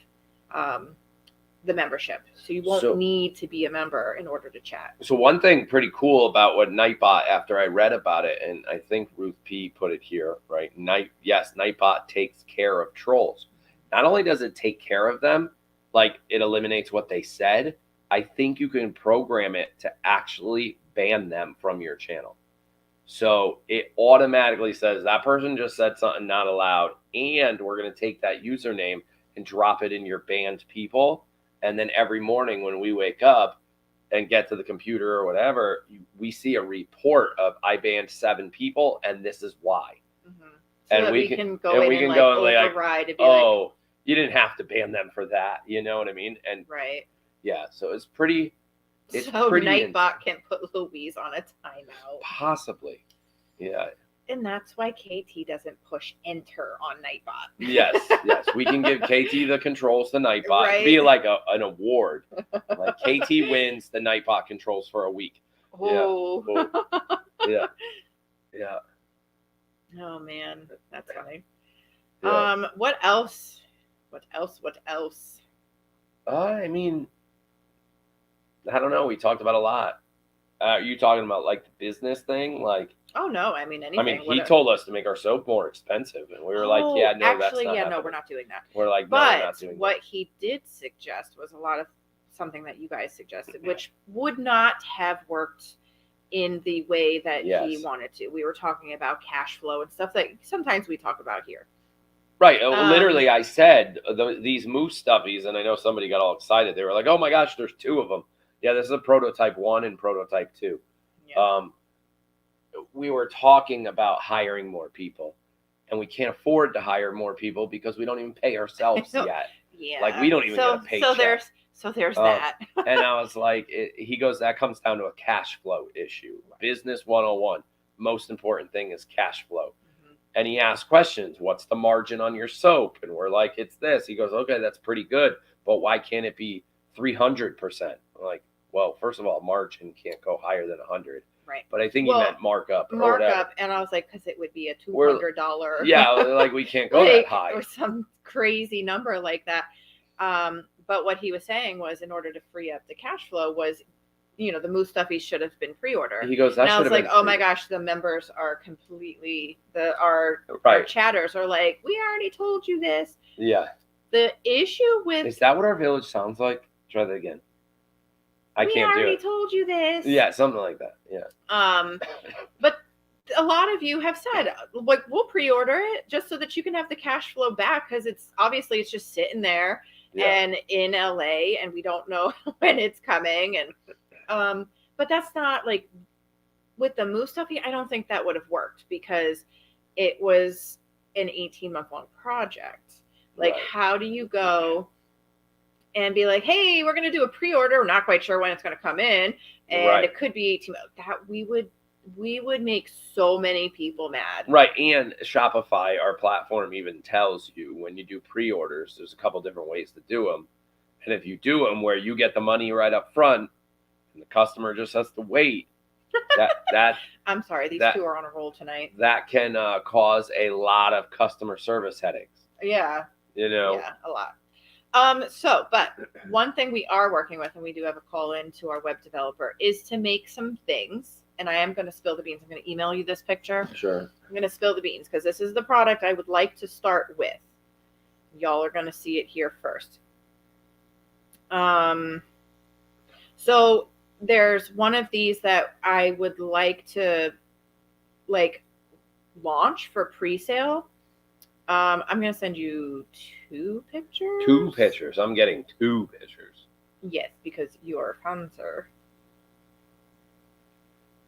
the membership. So you won't need to be a member in order to chat. So one thing pretty cool about what Nightbot, after I read about it, and I think Ruth P put it here, right? Nightbot takes care of trolls. Not only does it take care of them, like it eliminates what they said, I think you can program it to actually ban them from your channel. So it automatically says that person just said something not allowed, and we're going to take that username and drop it in your banned people. And then every morning when we wake up and get to the computer or whatever, we see a report of I banned 7 people and this is why. Mm-hmm. So and we can go in and override and be like, you didn't have to ban them for that. You know what I mean? And right. Yeah, so it's pretty. So Nightbot can put Louise on a timeout. Possibly. Yeah. And that's why KT doesn't push enter on Nightbot. Yes. We can give KT the controls to Nightbot. Right. It'd be like an award. Like KT wins the Nightbot controls for a week. Oh. Yeah. Yeah. Oh man, that's funny. Yeah. What else? I mean, I don't know. We talked about a lot. Are you talking about like the business thing? Like, oh no, I mean anything. He told us to make our soap more expensive, and we were like, yeah, no, actually, that's not happening. no, we're not doing that. We're like, no, we're not doing what that. he did suggest was a lot of something that you guys suggested, which would not have worked in the way that he wanted to. We were talking about cash flow and stuff that sometimes we talk about here. Right. Literally, I said these moose stuffies, and I know somebody got all excited. They were like, oh my gosh, there's 2 of them. Yeah, this is a prototype 1 and prototype 2. Yeah. We were talking about hiring more people, and we can't afford to hire more people because we don't even pay ourselves yet. Yeah. Like, we don't even get a paycheck. So there's that. And I was like, he goes, that comes down to a cash flow issue. Right. Business 101. Most important thing is cash flow. And he asked questions. What's the margin on your soap? And we're like, it's this. He goes, okay, that's pretty good. But why can't it be 300%? I'm like, well, first of all, margin can't go higher than 100. Right. But I think he meant markup. And I was like, because it would be a $200. Yeah, like we can't go that high. Or some crazy number like that. But what he was saying was, in order to free up the cash flow was, the moose stuffies should have been pre-order. He goes, that should have been. And I was like, oh my gosh, the members are completely, our chatters are like, we already told you this. Yeah. The issue with. Is that what our village sounds like? Try that again. I can't do it. We already told you this. Yeah, something like that. Yeah. But a lot of you have said, like, we'll pre-order it just so that you can have the cash flow back, because it's just sitting there and in LA, and we don't know when it's coming. And but that's not like with the moose stuff. I don't think that would have worked because it was an 18-month long project. Like, how do you go and be like, hey, we're going to do a pre-order. We're not quite sure when it's going to come in. And it could be 18 months. That we would make so many people mad. Right. And Shopify, our platform, even tells you when you do pre-orders, there's a couple different ways to do them. And if you do them where you get the money right up front and the customer just has to wait, that I'm sorry, these 2 are on a roll tonight. That can cause a lot of customer service headaches. Yeah. Yeah, a lot. But one thing we are working with, and we do have a call in to our web developer, is to make some things. And I am going to spill the beans. I'm going to email you this picture. Sure. I'm going to spill the beans because this is the product I would like to start with. Y'all are going to see it here first. So there's one of these that I would like to launch for pre-sale. I'm going to send you 2 pictures. 2 pictures. I'm getting 2 pictures. Yes, because you're a sponsor.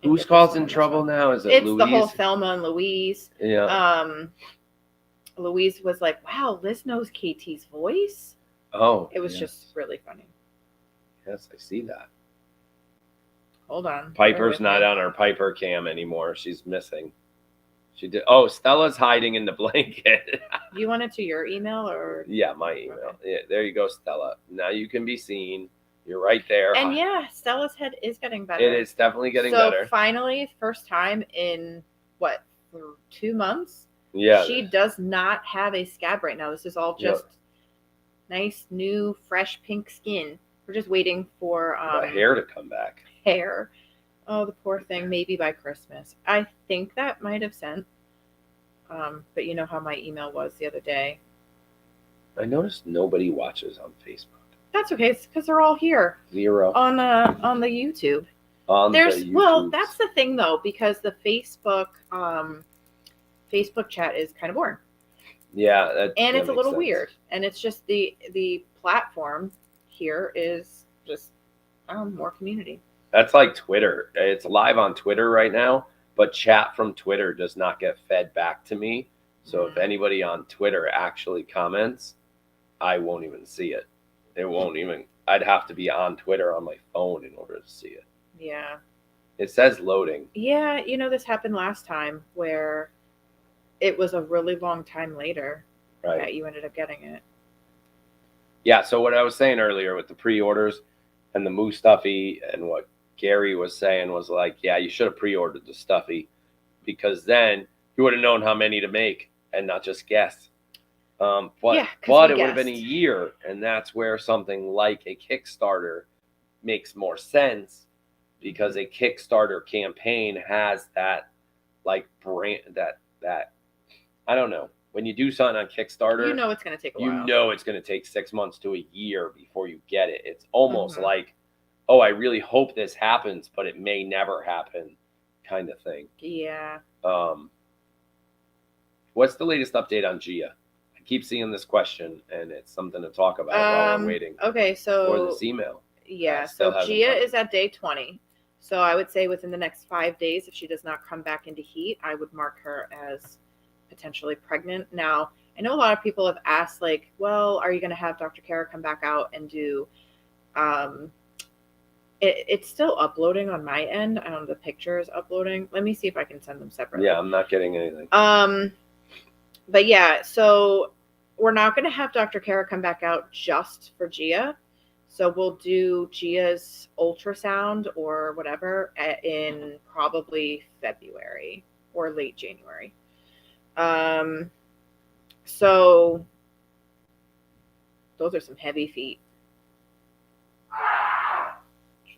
Who's causing trouble now? Is it It's Louise? The whole Thelma and Louise. Yeah. Louise was like, wow, Liz knows KT's voice. Oh. It was just really funny. Yes, I see that. Hold on. Piper's not on our Piper cam anymore. She's missing. She did. Oh, Stella's hiding in the blanket. You want it to your email or? Yeah, my email. Okay. Yeah, there you go, Stella. Now you can be seen. You're right there. And yeah, Stella's head is getting better. It is definitely getting better. So finally, first time in what, 2 months? Yeah. She does not have a scab right now. This is all just nice, new, fresh pink skin. We're just waiting for the hair to come back. Hair. Oh, the poor thing. Maybe by Christmas. I think that might have sent. But you know how my email was the other day. I noticed nobody watches on Facebook. That's okay. It's because they're all here. 0 on the YouTube. Well, that's the thing though, because the Facebook chat is kind of boring. Yeah, and it's a little weird, and it's just the platform here is just more community. That's like Twitter. It's live on Twitter right now, but chat from Twitter does not get fed back to me. So if anybody on Twitter actually comments, I won't even see it. It won't even. I'd have to be on Twitter on my phone in order to see it. Yeah. It says loading. Yeah, this happened last time where it was a really long time later that you ended up getting it. Yeah, so what I was saying earlier with the pre-orders and the Moo Stuffy, and what Gary was saying was like, yeah, you should have pre-ordered the Stuffy, because then you would have known how many to make and not just guess. But it would have been a year, and that's where something like a Kickstarter makes more sense, because a Kickstarter campaign has that like brand that I don't know. When you do something on Kickstarter, it's going to take a while. It's going to take 6 months to a year before you get it. It's almost like, oh, I really hope this happens, but it may never happen, kind of thing. Yeah. What's the latest update on Gia? I keep seeing this question, and it's something to talk about while we're waiting. Okay, so or this email. Yeah, so Gia is at day 20. So I would say within the next 5 days, if she does not come back into heat, I would mark her as potentially pregnant. Now, I know a lot of people have asked, like, well, are you going to have Dr. Kara come back out and do it's still uploading on my end. I don't know, the picture is uploading. Let me see if I can send them separately. Yeah, I'm not getting anything. But yeah, so we're not going to have Dr. Kara come back out just for Gia. So we'll do Gia's ultrasound or whatever in probably February or late January. So those are some heavy feet.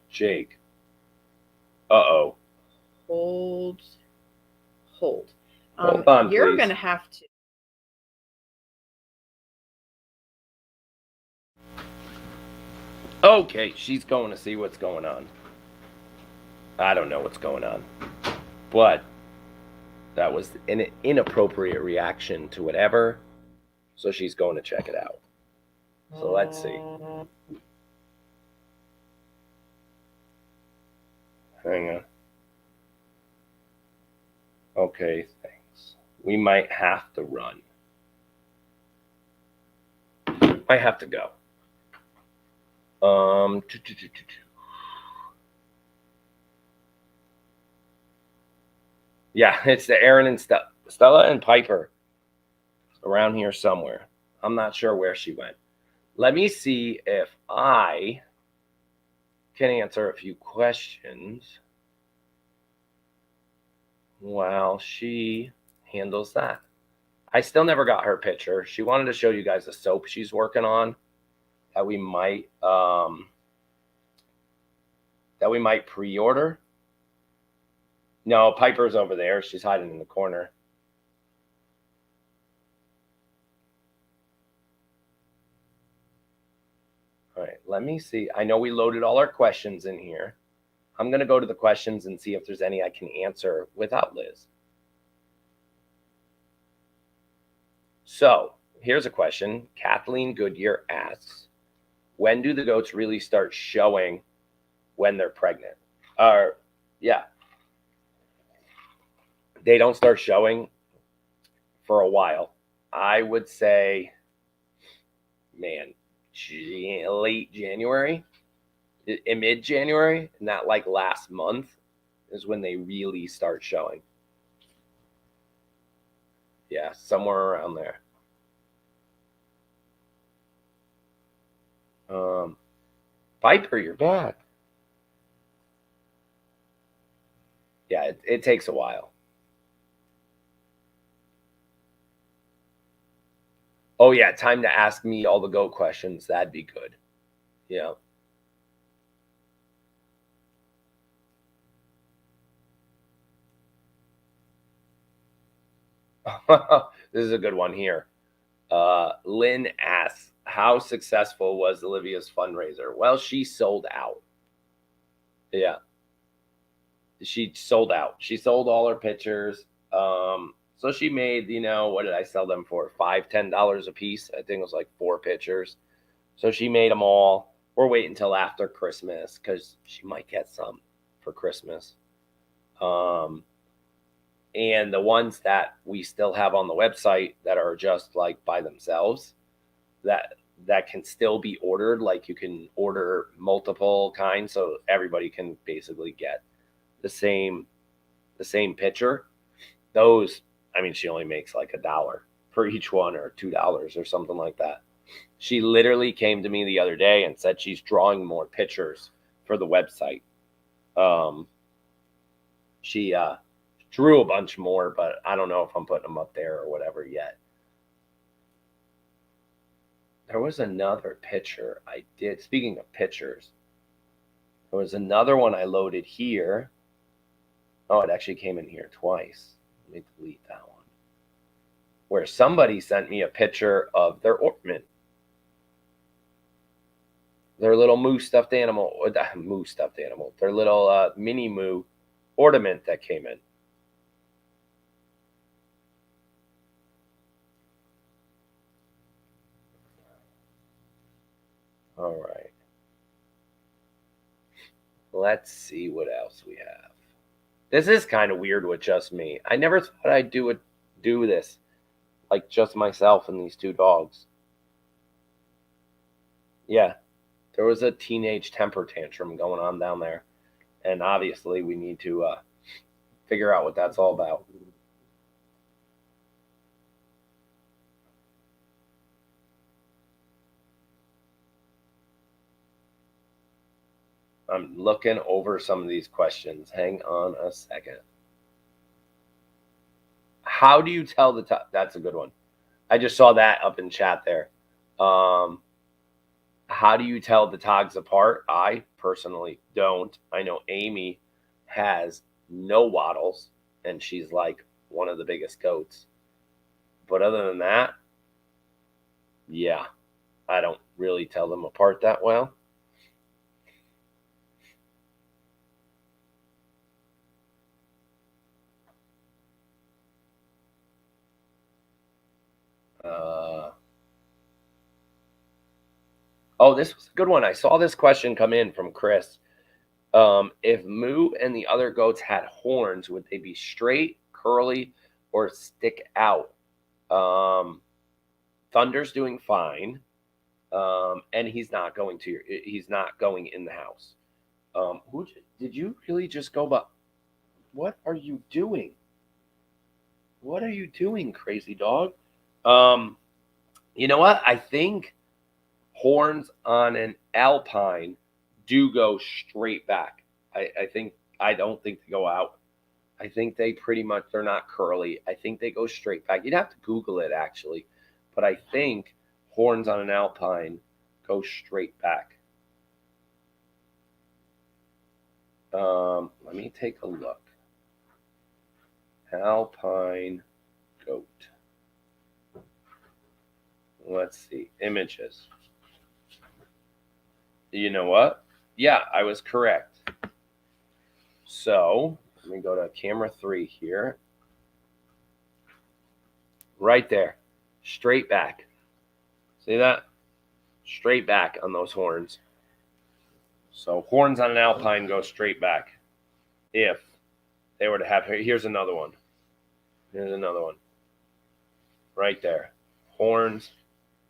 Jake. Uh-oh. Hold. Hold on, you're please. going to have to. Okay, she's going to see what's going on. I don't know what's going on. But that was an inappropriate reaction to whatever. So she's going to check it out. So let's see. Hang on. Okay, thanks. We might have to run. I have to go. Yeah, it's the Aaron and Stella and Piper around here somewhere. I'm not sure where she went. Let me see if I can answer a few questions while she handles that. I still never got her picture. She wanted to show you guys the soap she's working on that we might pre-order. No, Piper's over there. She's hiding in the corner. All right, let me see. I know we loaded all our questions in here. I'm going to go to the questions and see if there's any I can answer without Liz. So here's a question. Kathleen Goodyear asks, when do the goats really start showing when they're pregnant? Yeah. They don't start showing for a while. I would say, man, late January in mid-January, and that like last month is when they really start showing. Yeah, somewhere around there. Viper, you're back. Yeah, it takes a while. Oh yeah, time to ask me all the goat questions. That'd be good. Yeah. This is a good one here. Lynn asks, how successful was Olivia's fundraiser? Well, she sold out. Yeah. She sold out. She sold all her pictures. So she made, what did I sell them for? $5-10 a piece. I think it was like 4 pictures. So she made them all. We're waiting until after Christmas because she might get some for Christmas. And the ones that we still have on the website that are just like by themselves, that can still be ordered. Like you can order multiple kinds, so everybody can basically get the same picture. Those, I mean, she only makes like $1 for each one, or $2 or something like that. She literally came to me the other day and said she's drawing more pictures for the website. She drew a bunch more, but I don't know if I'm putting them up there or whatever yet. There was another picture I did. Speaking of pictures, there was another one I loaded here. Oh, it actually came in here twice. Let me delete that one. Where somebody sent me a picture of their ornament. Their little moo stuffed animal, or their little mini moo ornament that came in. All right. Let's see what else we have. This is kind of weird with just me. I never thought I'd do this, like just myself and these 2 dogs. Yeah, there was a teenage temper tantrum going on down there, and obviously we need to figure out what that's all about. I'm looking over some of these questions. Hang on a second. How do you tell that's a good one. I just saw that up in chat there. How do you tell the togs apart? I personally don't. I know Amy has no wattles, and she's like one of the biggest goats. But other than that, yeah, I don't really tell them apart that well. Oh, this was a good one. I saw this question come in from Chris. If Moo and the other goats had horns, would they be straight, curly, or stick out? Thunder's doing fine, and he's not going in the house. Did you really just go? But what are you doing? What are you doing, crazy dog? You know what? I think horns on an Alpine do go straight back. I don't think they go out. I think they're not curly. I think they go straight back. You'd have to Google it actually, but I think horns on an Alpine go straight back. Let me take a look. Alpine goat. Let's see. Images. You know what? Yeah, I was correct. So let me go to camera 3 here. Right there. Straight back. See that? Straight back on those horns. So horns on an Alpine go straight back. If they were to have, here's another one. Here's another one. Right there. Horns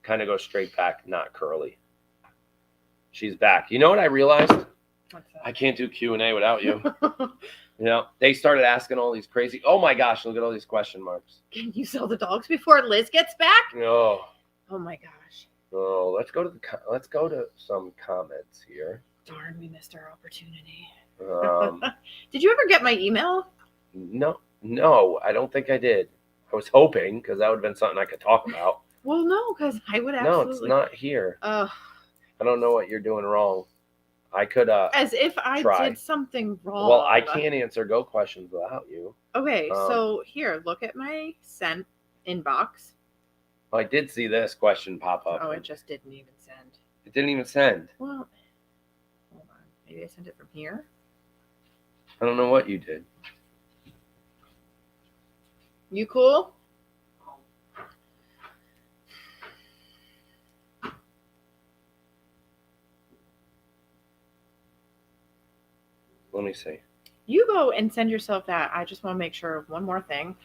kind of go straight back, not curly. She's back. You know what I realized? What's that? I can't do Q&A without you. They started asking all these crazy. Oh my gosh! Look at all these question marks. Can you sell the dogs before Liz gets back? Oh. Oh my gosh. Oh, let's go to some comments here. Darn, we missed our opportunity. Um, Did you ever get my email? no, I don't think I did. I was hoping because that would have been something I could talk about. Well, no, because I would absolutely. No, it's not here. I don't know what you're doing wrong. I could as if I try. did something wrong. Well, I can't answer Go questions without you. Okay, so here, look at my sent inbox. I did see this question pop up. Oh, it just didn't even send. It didn't even send. Well, hold on. Maybe I sent it from here. I don't know what you did. You cool? Let me see. You go and send yourself that. I just want to make sure of one more thing.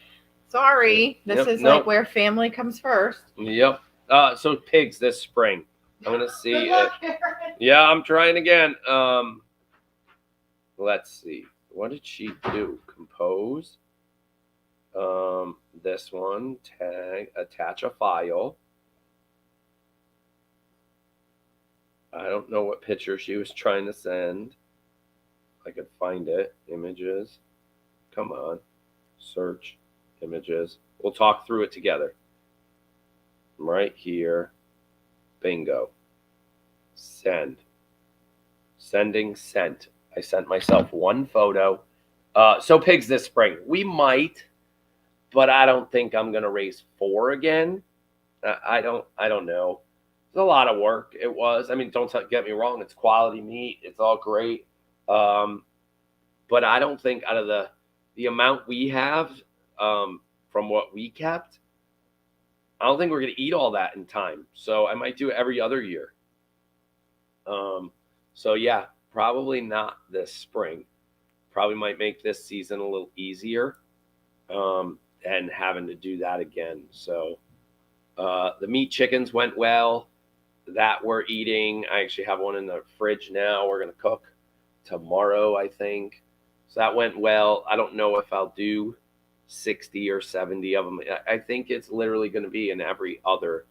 Sorry, this is like where family comes first. Yep. So pigs this spring. I'm gonna see. Yeah, I'm trying again. Let's see. What did she do? Compose. This one. Tag. Attach a file. I don't know what picture she was trying to send. I could find it. Images. Come on. Search. Images. We'll talk through it together. Right here. Bingo. Send. Sending sent. I sent myself one photo. So pigs this spring. We might, but I don't think I'm gonna raise 4 again. I don't know. It's a lot of work. It was. I mean, don't get me wrong. It's quality meat. It's all great. But I don't think out of the amount we have from what we kept, I don't think we're going to eat all that in time. So I might do it every other year. So yeah, probably not this spring. Probably might make this season a little easier and having to do that again. So the meat chickens went well. That we're eating. I actually have one in the fridge now. We're going to cook tomorrow, I think. So that went well. I don't know if I'll do 60 or 70 of them. I think it's literally going to be in every other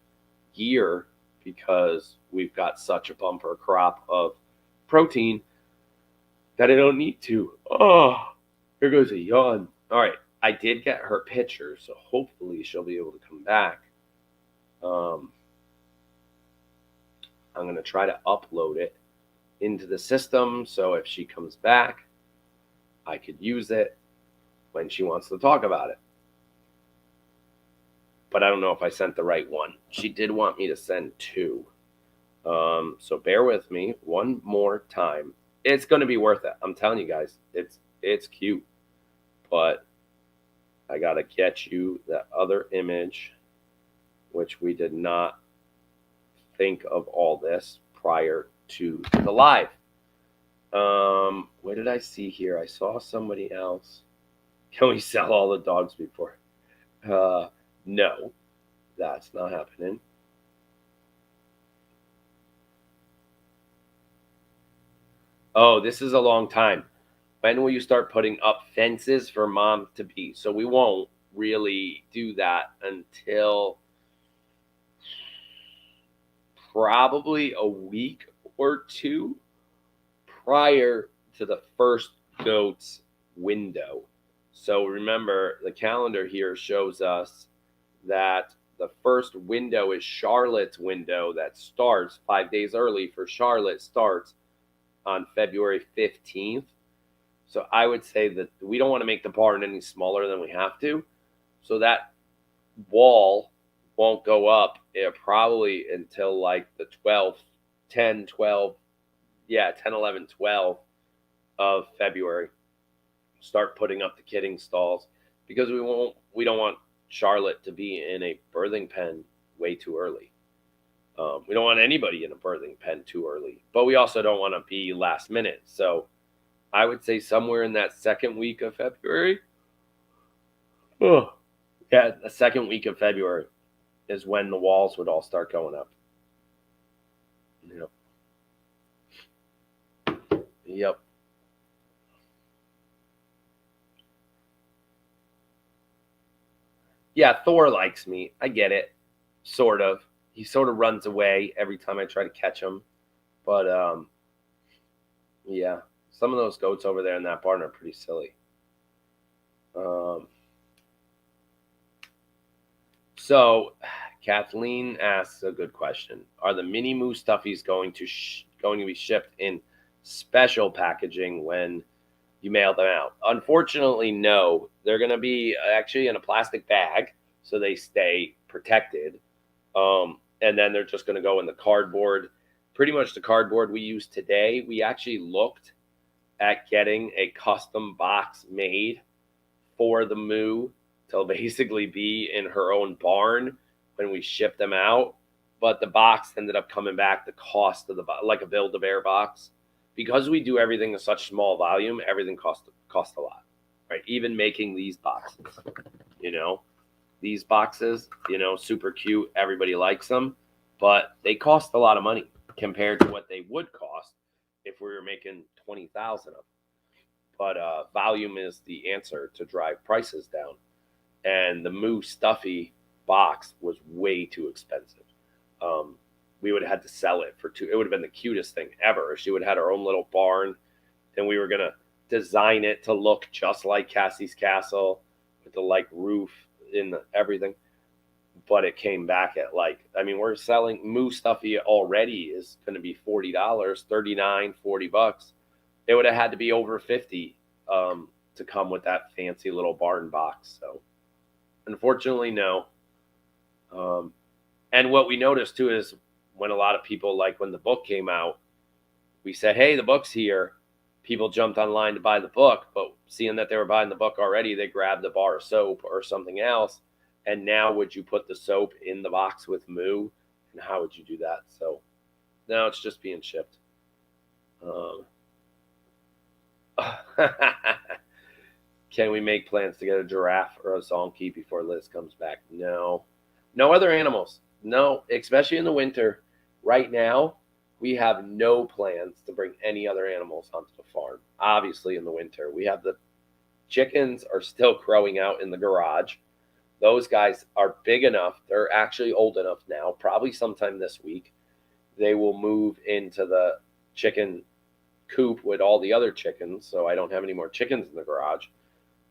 year because we've got such a bumper crop of protein that I don't need to. Oh, here goes a yawn. All right. I did get her picture, so hopefully she'll be able to come back. I'm going to try to upload it into the system so if she comes back, I could use it when she wants to talk about it. But I don't know if I sent the right one. She did want me to send 2. So bear with me one more time. It's going to be worth it. I'm telling you guys, it's cute. But I got to get you that other image, which we did not think of all this prior to the live. What did I see here? I saw somebody else. Can we sell all the dogs before? No, that's not happening. Oh, this is a long time. When will you start putting up fences for mom to be? So we won't really do that until probably a week or 2 prior to the first goat's window. So remember, the calendar here shows us that the first window is Charlotte's window that starts 5 days early for Charlotte, starts on February 15th. So I would say that we don't want to make the barn any smaller than we have to. So that wall won't go up probably until like the 12th, 10, 12, 10, 11, 12 of February. Start putting up the kidding stalls because we don't want Charlotte to be in a birthing pen way too early. We don't want anybody in a birthing pen too early, but we also don't want to be last minute. So I would say somewhere in that second week of February. The second week of February is when the walls would all start going up. Yep. Yeah, Thor likes me. I get it. Sort of. He sort of runs away every time I try to catch him. But yeah, some of those goats over there in that barn are pretty silly. So Kathleen asks a good question. Are the mini moo stuffies going to be shipped in special packaging when you mail them out? Unfortunately, no. They're going to be actually in a plastic bag so they stay protected. And then they're just going to go in the cardboard. Pretty much the cardboard we use today. We actually looked at getting a custom box made for the moo to basically be in her own barn when we ship them out. But the box ended up coming back the cost of the like a Build-A-Bear box. Because we do everything in such small volume, everything costs a lot, right? Even making these boxes, these boxes, super cute. Everybody likes them, but they cost a lot of money compared to what they would cost if we were making 20,000 of them. But volume is the answer to drive prices down. And the moo stuffy box was way too expensive. We would have had to sell it for it would have been the cutest thing ever. She would have had her own little barn, and we were going to design it to look just like Cassie's castle with the roof in everything. But it came back at we're selling moo stuffy already is going to be $40, $39, $40. It would have had to be over 50 to come with that fancy little barn box. So unfortunately, no. And what we noticed too is when a lot of people, when the book came out, we said, hey, the book's here. People jumped online to buy the book, but seeing that they were buying the book already, they grabbed a bar of soap or something else. And now would you put the soap in the box with moo? And how would you do that? So now it's just being shipped. Can we make plans to get a giraffe or a zonkey before Liz comes back? No other animals. No, especially in the winter. Right now, we have no plans to bring any other animals onto the farm. Obviously, in the winter, we have the chickens are still crowing out in the garage. Those guys are big enough. They're actually old enough now. Probably sometime this week, they will move into the chicken coop with all the other chickens. So I don't have any more chickens in the garage,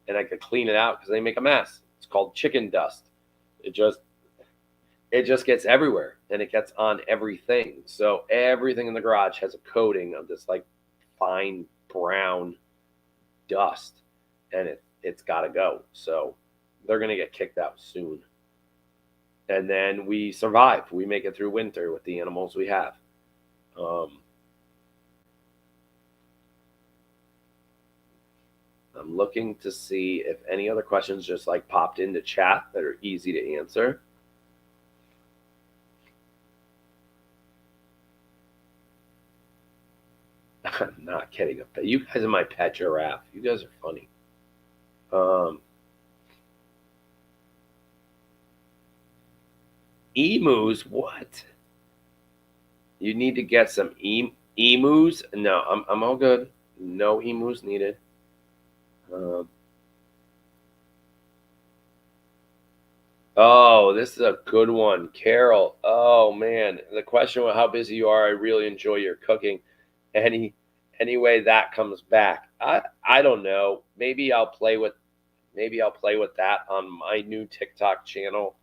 and I could clean it out because they make a mess. It's called chicken dust. It just gets everywhere, and it gets on everything. So everything in the garage has a coating of this fine brown dust, and it's got to go. So they're going to get kicked out soon. And then we survive. We make it through winter with the animals we have. I'm looking to see if any other questions just popped into chat that are easy to answer. I'm not kidding. You guys are my pet giraffe. You guys are funny. Emus? What? You need to get some emus? No, I'm all good. No emus needed. Oh, this is a good one, Carol. Oh man, the question was how busy you are. I really enjoy your cooking. Any way that comes back, I don't know. Maybe I'll play with that on my new TikTok channel,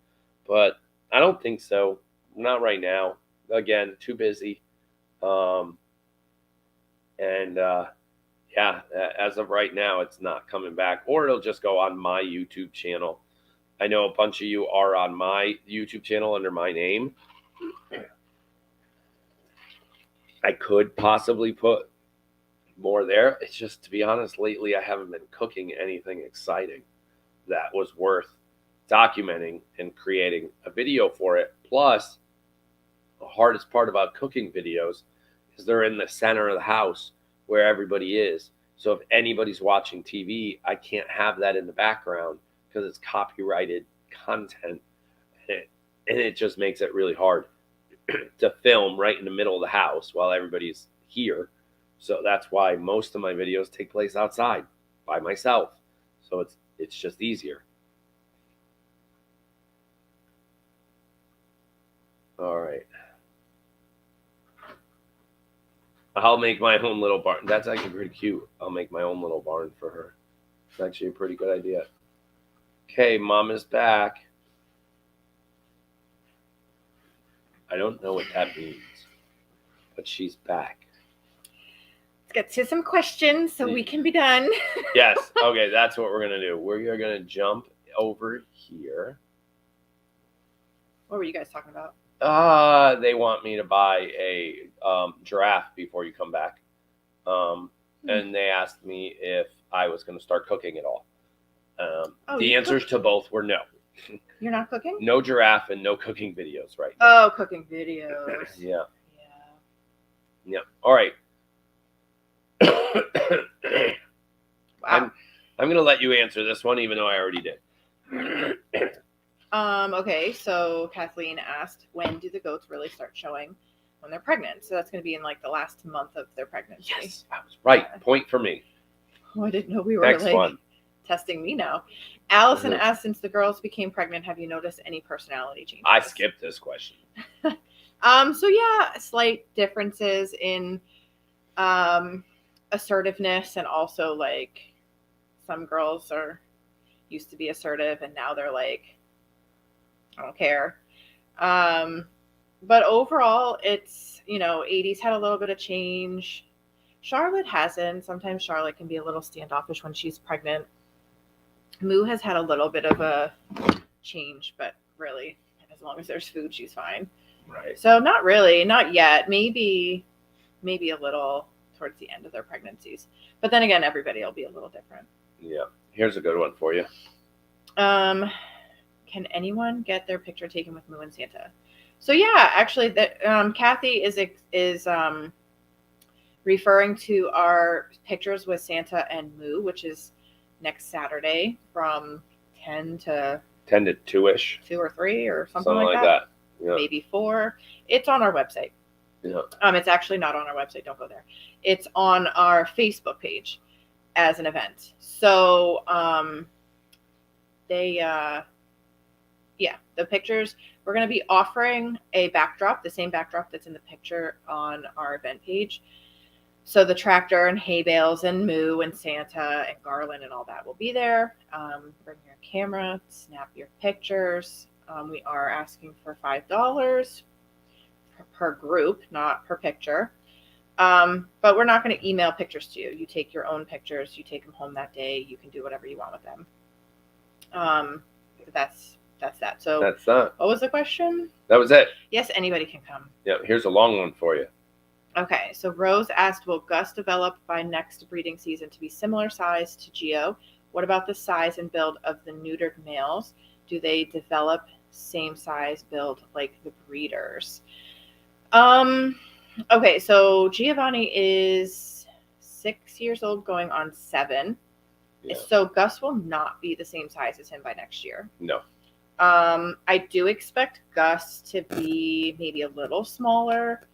but I don't think so. Not right now. Again, too busy. Yeah, as of right now, it's not coming back, or it'll just go on my YouTube channel. I know a bunch of you are on my YouTube channel under my name. I could possibly put more there. It's just, to be honest, lately I haven't been cooking anything exciting that was worth documenting and creating a video for it. Plus, the hardest part about cooking videos is they're in the center of the house where everybody is. So if anybody's watching TV, I can't have that in the background because it's copyrighted content. And it just makes it really hard to film right in the middle of the house while everybody's here. So that's why most of my videos take place outside by myself. So it's just easier. All right. I'll make my own little barn. That's actually pretty cute. I'll make my own little barn for her. It's actually a pretty good idea. Okay, Mom is back. I don't know what that means, but she's back. Let's get to some questions so we can be done. Yes. Okay, that's what we're going to do. We're going to jump over here. What were you guys talking about? They want me to buy a giraffe before you come back. And they asked me if I was going to start cooking at all. The answers to both were no. You're not cooking? No giraffe and no cooking videos right now. Oh, cooking videos. Yeah. All right. Wow. I'm going to let you answer this one, even though I already did. Okay, so Kathleen asked, when do the goats really start showing when they're pregnant? So that's going to be in like the last month of their pregnancy. Yes, I was right. Point for me. Oh, I didn't know we were Next one. Testing me now. Allison asked, since the girls became pregnant, have you noticed any personality changes? I skipped this question. So yeah, slight differences in assertiveness, and also like some girls used to be assertive and now they're like, I don't care. But overall, it's, 80's had a little bit of change. Charlotte hasn't. Sometimes Charlotte can be a little standoffish when she's pregnant. Moo has had a little bit of a change, but really, as long as there's food, she's fine. Right. So not really, not yet. Maybe a little towards the end of their pregnancies. But then again, everybody will be a little different. Yeah. Here's a good one for you. Can anyone get their picture taken with Moo and Santa? So yeah, actually, Kathy is referring to our pictures with Santa and Moo, which is next Saturday from 10 to 2-ish. 2 or 3 or something like that. Yeah. Maybe 4. It's on our website. Yeah. It's actually not on our website. Don't go there. It's on our Facebook page as an event. So the pictures, we're going to be offering a backdrop, the same backdrop that's in the picture on our event page. So the tractor and hay bales and Moo and Santa and garland and all that will be there. Bring your camera, snap your pictures. We are asking for $5 per group, not per picture. But we're not going to email pictures to you. You take your own pictures. You take them home that day. You can do whatever you want with them. That's that. So that's that. What was the question? That was it. Yes, anybody can come. Yeah, here's a long one for you. Okay, so Rose asked, will Gus develop by next breeding season to be similar size to Geo? What about the size and build of the neutered males? Do they develop same size build like the breeders? Okay, so Giovanni is 6 years old going on 7. Yeah. So Gus will not be the same size as him by next year. No. I do expect Gus to be maybe a little smaller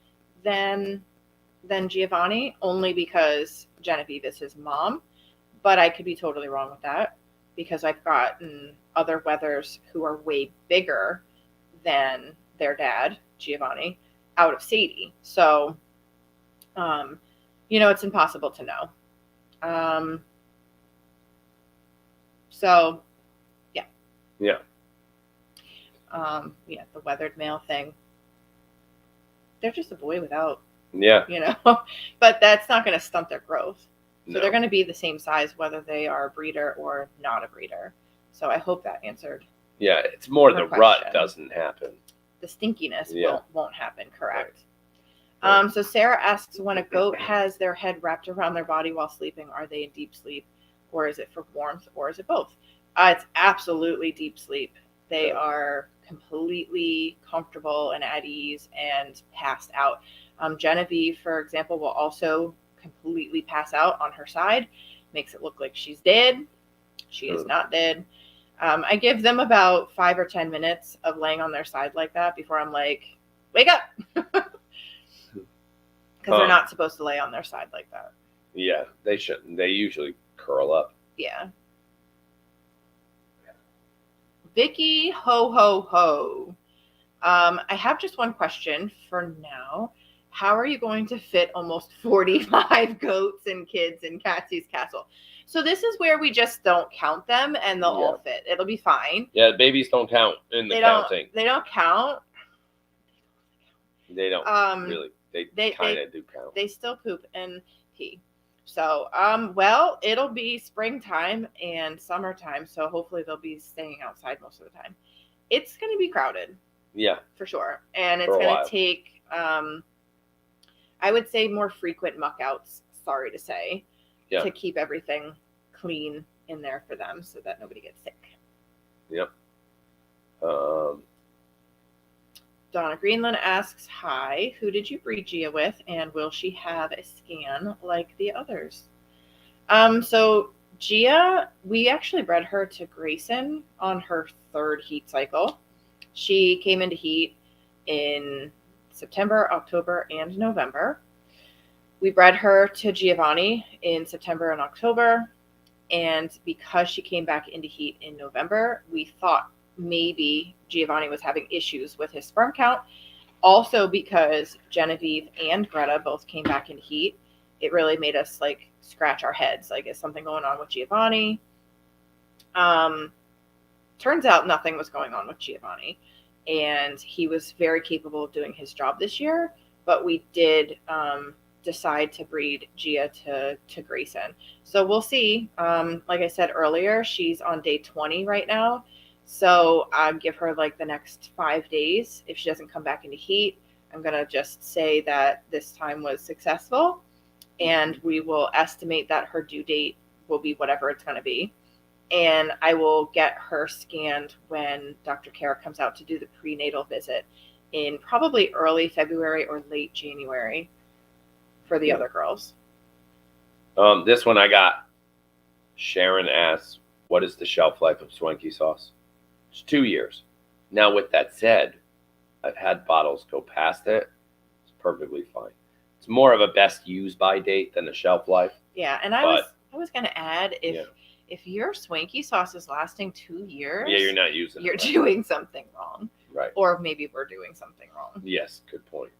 than Giovanni, only because Genevieve is his mom. But I could be totally wrong with that, because I've gotten other wethers who are way bigger than their dad, Giovanni, out of Sadie. So, it's impossible to know. So, yeah. Yeah. The weathered male thing. They're just a boy without, yeah. But that's not going to stunt their growth. So No. They're going to be the same size, whether they are a breeder or not a breeder. So I hope that answered. Yeah, it's more the question. rut doesn't happen. The stinkiness Yeah. won't happen, correct. Right. So Sarah asks, when a goat has their head wrapped around their body while sleeping, are they in deep sleep, or is it for warmth, or is it both? It's absolutely deep sleep. They are completely comfortable and at ease and passed out. Genevieve, for example, will also completely pass out on her side. Makes it look like she's dead. She is not dead. I give them about 5 or 10 minutes of laying on their side like that before I'm like, wake up. Because they're not supposed to lay on their side like that. Yeah, they shouldn't. They usually curl up. Yeah. Vicky, ho, ho, ho. I have just one question for now. How are you going to fit almost 45 goats and kids in Catsy's castle? So this is where we just don't count them, and they'll all fit. It'll be fine. Yeah, babies don't count in the counting. They don't count. They don't really. They kind of do count. They still poop and pee. So, well, it'll be springtime and summertime, so hopefully they'll be staying outside most of the time. It's going to be crowded. Yeah. For sure. And it's going to take, I would say, more frequent muck outs, sorry to say, to keep everything clean in there for them so that nobody gets sick. Yep. Donna Greenland asks, hi, who did you breed Gia with, and will she have a scan like the others? So Gia, we actually bred her to Grayson on her 3rd heat cycle. She came into heat in September, October, and November. We bred her to Giovanni in September and October, and because she came back into heat in November, we thought maybe Giovanni was having issues with his sperm count. Also because Genevieve and Greta both came back into heat, it really made us like scratch our heads. Like, is something going on with Giovanni? Turns out nothing was going on with Giovanni, and he was very capable of doing his job this year, but we did decide to breed Gia to Grayson. So we'll see. Like I said earlier, she's on day 20 right now. So I'll give her like the next 5 days. If she doesn't come back into heat, I'm going to just say that this time was successful, and we will estimate that her due date will be whatever it's going to be. And I will get her scanned when Dr. Kara comes out to do the prenatal visit in probably early February or late January for the other girls. This one I got. Sharon asks, what is the shelf life of Swanky sauce? It's 2 years. Now, with that said, I've had bottles go past it. It's perfectly fine. It's more of a best use by date than a shelf life. Yeah, and I was going to add, if your Swanky sauce is lasting 2 years, you're not using it. You're doing something wrong. Right. Or maybe we're doing something wrong. Yes, good point.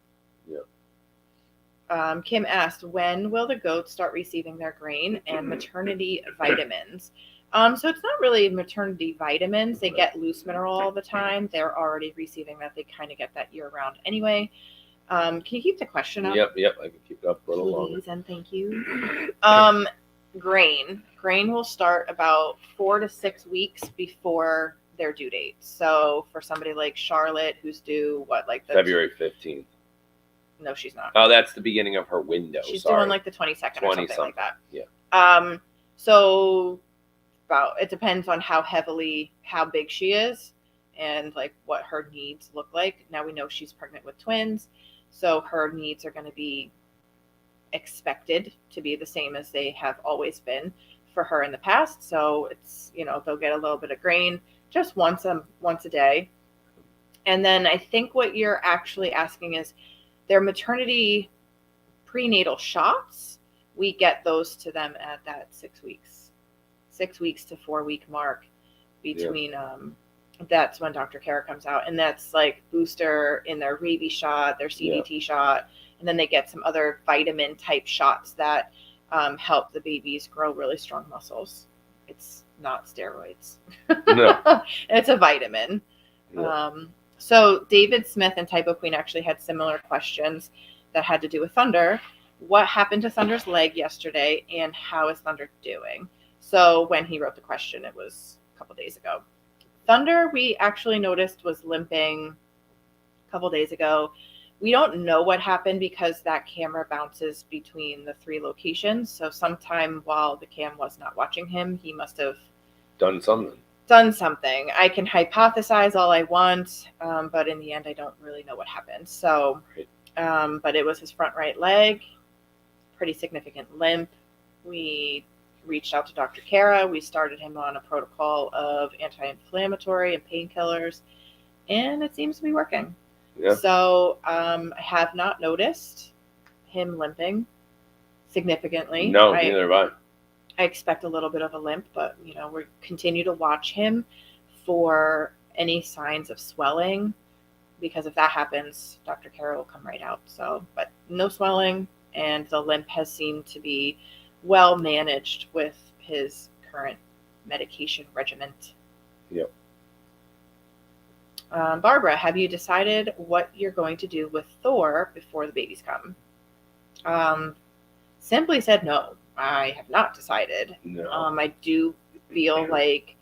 Yeah. Kim asked, when will the goats start receiving their grain and maternity vitamins? So it's not really maternity vitamins. They get loose mineral all the time. They're already receiving that. They kind of get that year round anyway. Can you keep the question up? Yep. I can keep it up a little longer. Please and thank you. Grain will start about 4 to 6 weeks before their due date. So for somebody like Charlotte, who's due February 15th. No, she's not. Oh, that's the beginning of her window. She's doing like the 22nd or something like that. Yeah. So it depends on how big she is and like what her needs look like. Now we know she's pregnant with twins, so her needs are going to be expected to be the same as they have always been for her in the past. So it's, they'll get a little bit of grain just once a day. And then I think what you're actually asking is their maternity prenatal shots. We get those to them at that 6 weeks to 4 week mark between, that's when Dr. Kara comes out, and that's like booster in their rabies shot, their CDT shot. And then they get some other vitamin type shots that help the babies grow really strong muscles. It's not steroids. No. It's a vitamin. Yeah. So David Smith and Typo Queen actually had similar questions that had to do with Thunder. What happened to Thunder's leg yesterday, and how is Thunder doing? So when he wrote the question, it was a couple days ago. Thunder, we actually noticed, was limping a couple days ago. We don't know what happened because that camera bounces between the 3 locations. So sometime while the cam was not watching him, he must have done something. I can hypothesize all I want, but in the end, I don't really know what happened. So, but it was his front right leg, pretty significant limp. We reached out to Dr. Kara. We started him on a protocol of anti-inflammatory and painkillers, and it seems to be working. Yeah. So I have not noticed him limping significantly. No, neither have I expect a little bit of a limp, but we continue to watch him for any signs of swelling, because if that happens, Dr. Carroll will come right out. So, but no swelling, and the limp has seemed to be well managed with his current medication regimen. Yep. Barbara, have you decided what you're going to do with Thor before the babies come? Simply said no. I have not decided. No. I do feel like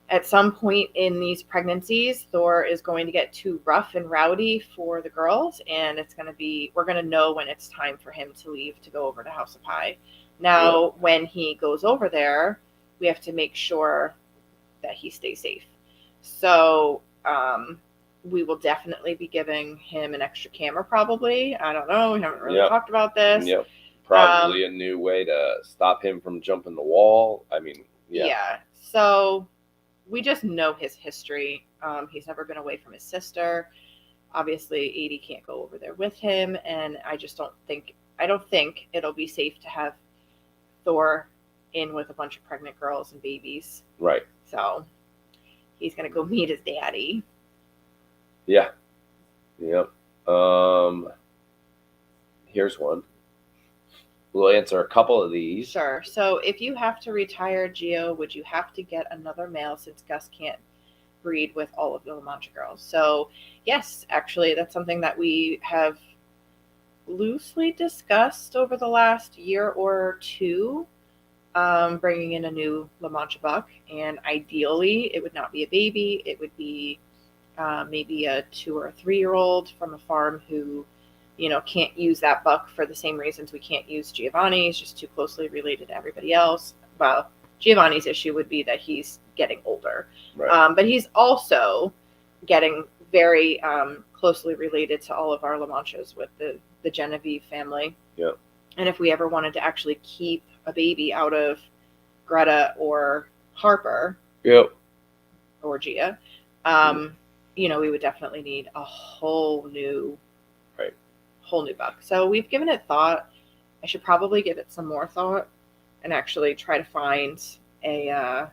at some point in these pregnancies, Thor is going to get too rough and rowdy for the girls, and we're going to know when it's time for him to leave to go over to House of Pie. Now, when he goes over there, we have to make sure that he stays safe. So, we will definitely be giving him an extra camera, probably. I don't know. We haven't really talked about this. Yep. Probably a new way to stop him from jumping the wall. I mean, yeah. So we just know his history. He's never been away from his sister. Obviously, Edie can't go over there with him, and I don't think it'll be safe to have Thor in with a bunch of pregnant girls and babies. Right. So he's gonna go meet his daddy. Yeah. Yep. Here's one. We'll answer a couple of these. Sure. So if you have to retire Geo, would you have to get another male since Gus can't breed with all of the La Mancha girls? So yes, actually, that's something that we have loosely discussed over the last year or two, bringing in a new La Mancha buck. And ideally, it would not be a baby. It would be maybe a 2 or 3-year-old from a farm who can't use that buck for the same reasons we can't use Giovanni. He's just too closely related to everybody else. Well, Giovanni's issue would be that he's getting older. Right. But he's also getting very closely related to all of our La Manchas with the Genevieve family. Yeah. And if we ever wanted to actually keep a baby out of Greta or Harper, or Gia, we would definitely need a whole new buck. So we've given it thought. I should probably give it some more thought and actually try to find a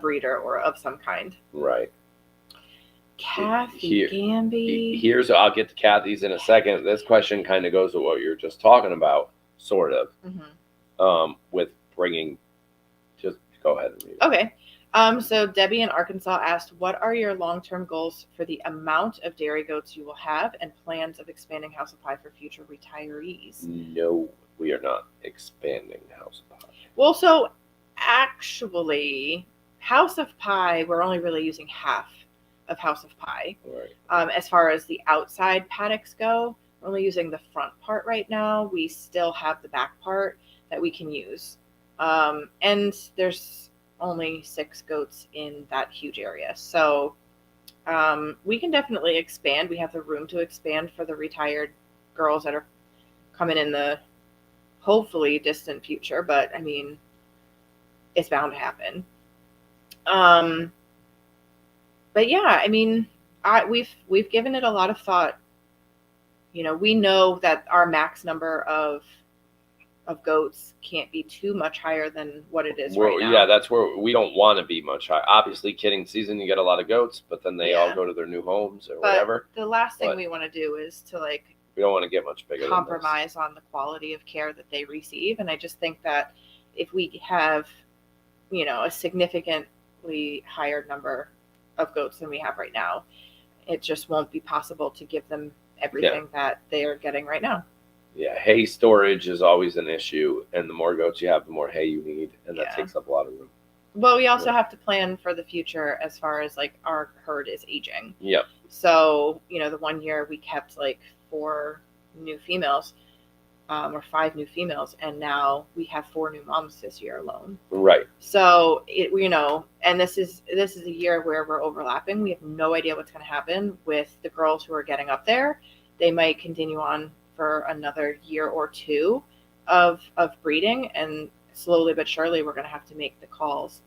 breeder or of some kind. Right. Kathy Gamby. I'll get to Kathy's in a second. This question kind of goes to what you were just talking about, sort of. Mm-hmm. With bringing. Just go ahead and read it. Okay. So Debbie in Arkansas asked, what are your long-term goals for the amount of dairy goats you will have and plans of expanding House of Pie for future retirees? No, we are not expanding House of Pie. Well, so actually, House of Pie, we're only really using half of House of Pie. Right. As far as the outside paddocks go, we're only using the front part right now. We still have the back part that we can use. And there's only 6 goats in that huge area. So we can definitely expand. We have the room to expand for the retired girls that are coming in the hopefully distant future, but I mean, it's bound to happen. But yeah, I mean, we've given it a lot of thought. We know that our max number of goats can't be too much higher than what it is right now. Yeah, that's where we don't want to be much higher. Obviously, kidding season, you get a lot of goats, but then they all go to their new homes or whatever. The last thing we want to do is to we don't want to get much bigger. Compromise on the quality of care that they receive, and I just think that if we have, a significantly higher number of goats than we have right now, it just won't be possible to give them everything that they are getting right now. Yeah, hay storage is always an issue, and the more goats you have, the more hay you need, and that takes up a lot of room. Well, we also have to plan for the future as far as our herd is aging. Yep. So, the one year we kept 4 new females, or 5 new females, and now we have 4 new moms this year alone. Right. So and this is a year where we're overlapping. We have no idea what's going to happen with the girls who are getting up there. They might continue on for another year or 2 of breeding, and slowly but surely we're going to have to make the calls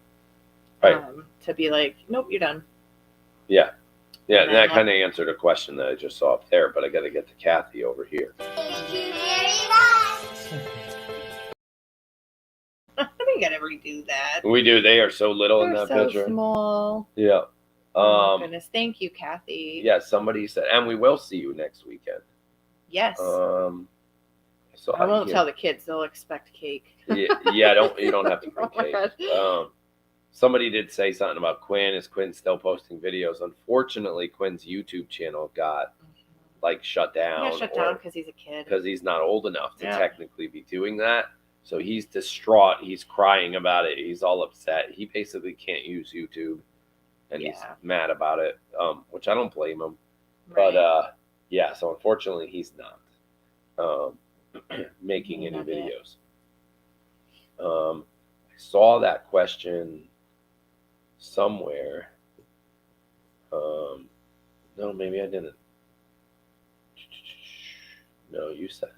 to be nope, you're done. Yeah, and that kind of answered a question that I just saw up there, but I got to get to Kathy over here. We gotta redo that. We do. They are so little in that so picture. Small. Yeah. Oh my goodness. Thank you, Kathy. Yeah, somebody said, and we will see you next weekend. Yes. So I won't tell the kids; they'll expect cake. You don't have to bring cake. Somebody did say something about Quinn. Is Quinn still posting videos? Unfortunately, Quinn's YouTube channel got shut down. Yeah, shut down because he's a kid. Because he's not old enough to technically be doing that. So he's distraught. He's crying about it. He's all upset. He basically can't use YouTube, and he's mad about it, which I don't blame him. Right. But so unfortunately, he's not making any videos. I saw that question somewhere. No, maybe I didn't. No, you said.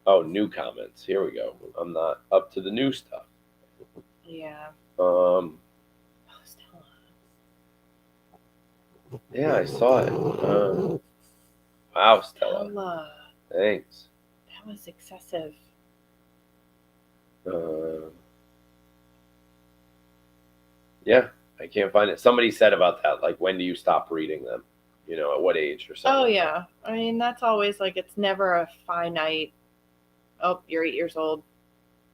Oh, new comments. Here we go. I'm not up to the new stuff. Yeah. Yeah, I saw it. Wow, Stella. Thanks. That was excessive. Yeah, I can't find it. Somebody said about that, like, when do you stop reading them? At what age or something? Oh, yeah. I mean, that's always it's never a finite, oh, you're 8 years old,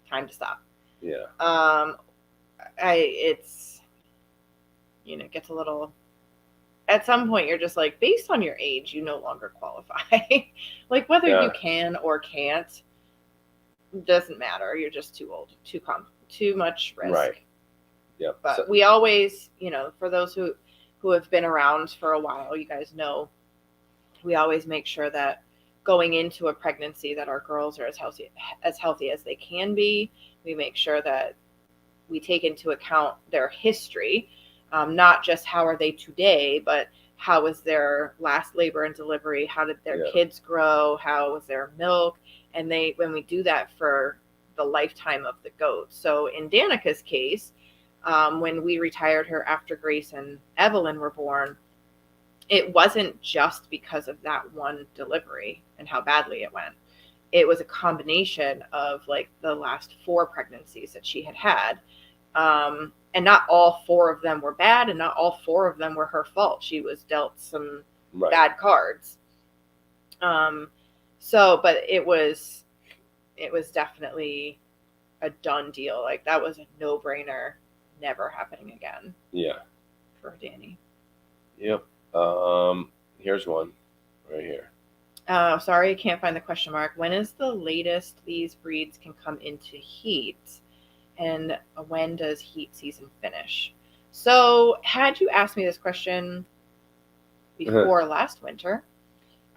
time to stop. Yeah. It's, it gets a little, at some point you're just based on your age, you no longer qualify. Whether you can or can't, doesn't matter. You're just too old, too much risk. Right. Yep. But we always, for those who have been around for a while, you guys know, we always make sure that going into a pregnancy that our girls are as healthy as they can be. We make sure that we take into account their history, not just how are they today, but how was their last labor and delivery? How did their kids grow? How was their milk? And when we do that for the lifetime of the goat. So in Danica's case, when we retired her after Grace and Evelyn were born, it wasn't just because of that one delivery and how badly it went. It was a combination of the last 4 pregnancies that she had. And not all 4 of them were bad, and not all 4 of them were her fault. She was dealt some bad cards. But it was definitely a done deal. That was a no-brainer, never happening again. Yeah. For Danny. Yep. Here's one right here. Sorry, I can't find the question mark. When is the latest these breeds can come into heat? And when does heat season finish? So had you asked me this question before last winter,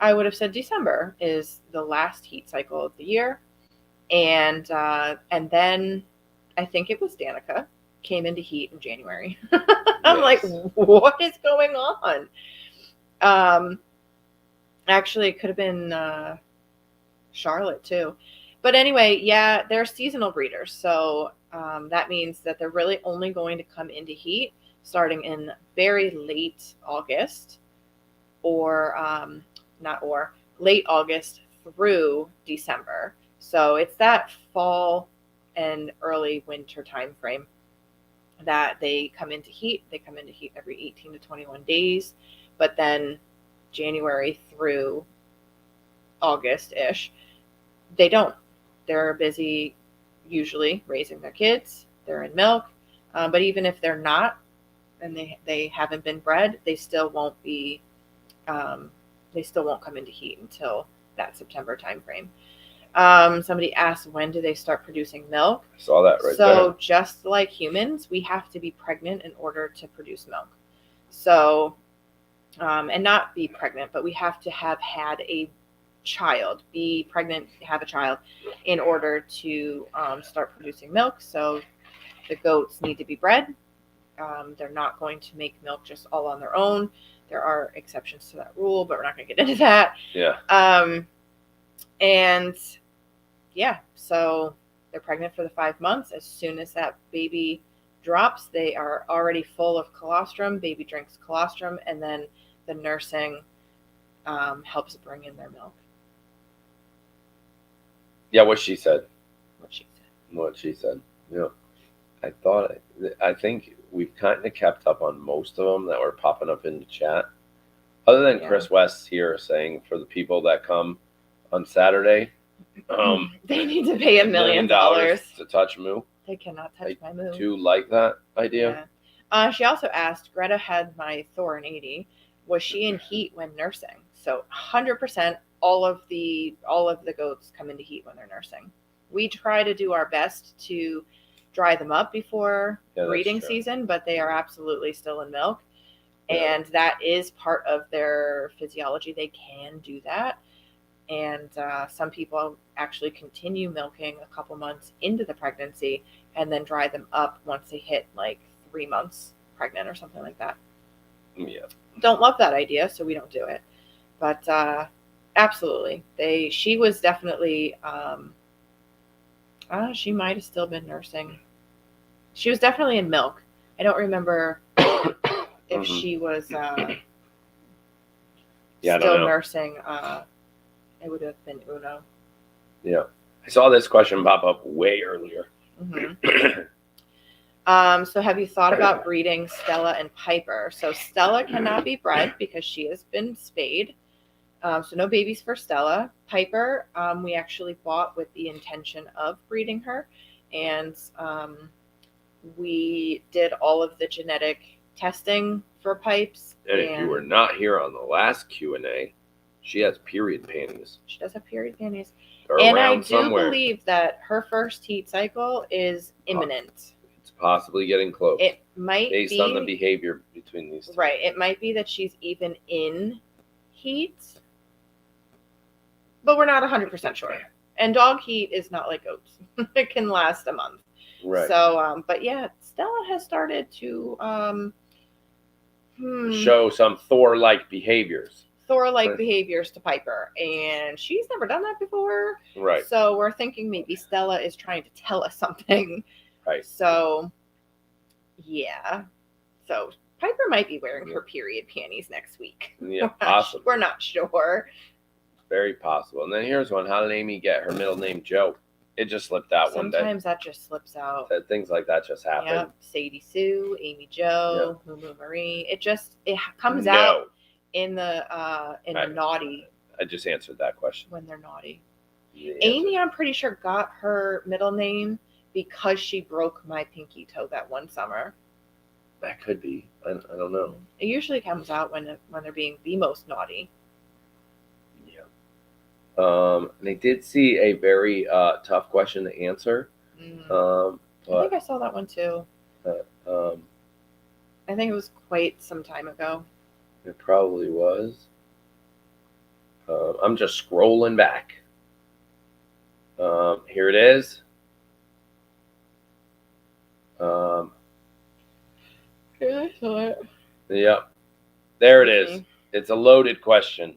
I would have said December is the last heat cycle of the year. And then I think it was Danica came into heat in January. I'm like, what is going on? Actually, it could have been Charlotte too. But anyway, they're seasonal breeders. So that means that they're really only going to come into heat starting in very late August late August through December. So it's that fall and early winter time frame that they come into heat. They come into heat every 18 to 21 days. But then January through August-ish, they don't. They're busy usually raising their kids. They're in milk. But even if they're not, and they haven't been bred, they still won't be. They still won't come into heat until that September time frame. Somebody asked, when do they start producing milk? I saw that right there. So just like humans, we have to be pregnant in order to produce milk. So, and not be pregnant, but we have to have had a child, be pregnant, have a child in order to start producing milk. So the goats need to be bred. They're not going to make milk just all on their own. There are exceptions to that rule, but we're not going to get into that. Yeah. And so they're pregnant for the 5 months. As soon as that baby drops, they are already full of colostrum. Baby drinks colostrum, and then the nursing helps bring in their milk. Yeah, what she said. What she said. Yeah. I think we've kind of kept up on most of them that were popping up in the chat. Other than Chris West here saying for the people that come on Saturday, they need to pay $1 million to touch Moo. They cannot touch my Moo. Do you like that idea? Yeah. She also asked, Greta had my Thor in 80. Was she in heat when nursing? So 100%, all of the goats come into heat when they're nursing. We try to do our best to dry them up before breeding season, but they are absolutely still in milk. Yeah. And that is part of their physiology. They can do that. And some people actually continue milking a couple months into the pregnancy and then dry them up once they hit like 3 months pregnant or something like that. Yeah. Don't love that idea, so we don't do it. But absolutely. She was definitely, she might have still been nursing. She was definitely in milk. I don't remember if she was still nursing. It would have been Uno. Yeah. I saw this question pop up way earlier. So have you thought about breeding Stella and Piper? So Stella cannot be bred because she has been spayed. So no babies for Stella. Piper, we actually bought with the intention of breeding her. And we did all of the genetic testing for Pipes. And if you were not here on the last Q&A, she has period panties. She does have period panties. And I do believe that her first heat cycle is imminent. It's possibly getting close. It might be. Based on the behavior between these two. Right. It might be that she's even in heat. But we're not 100% sure. And dog heat is not like goats. It can last a month. Right. So, but yeah, Stella has started to show some Thor-like behaviors. Behaviors to Piper, and she's never done that before. Right. So we're thinking maybe Stella is trying to tell us something. Right. So, yeah. So Piper might be wearing her period panties next week. Yeah, possible. We're not sure. Very possible. And then here's one. How did Amy get her middle name Joe? It just slipped out one day. Sometimes that just slips out. Things like that just happen. Yep. Sadie Sue, Amy Jo, Moo Marie. It comes out in the naughty. I just answered that question. When they're naughty. Amy, I'm pretty sure, got her middle name because she broke my pinky toe that one summer. That could be. I don't know. It usually comes out when they're being the most naughty. They did see a very tough question to answer. I think I saw that one too. I think it was quite some time ago. It probably was. I'm just scrolling back. Here it is. Yeah, I saw it. Yep. There it is. It's a loaded question.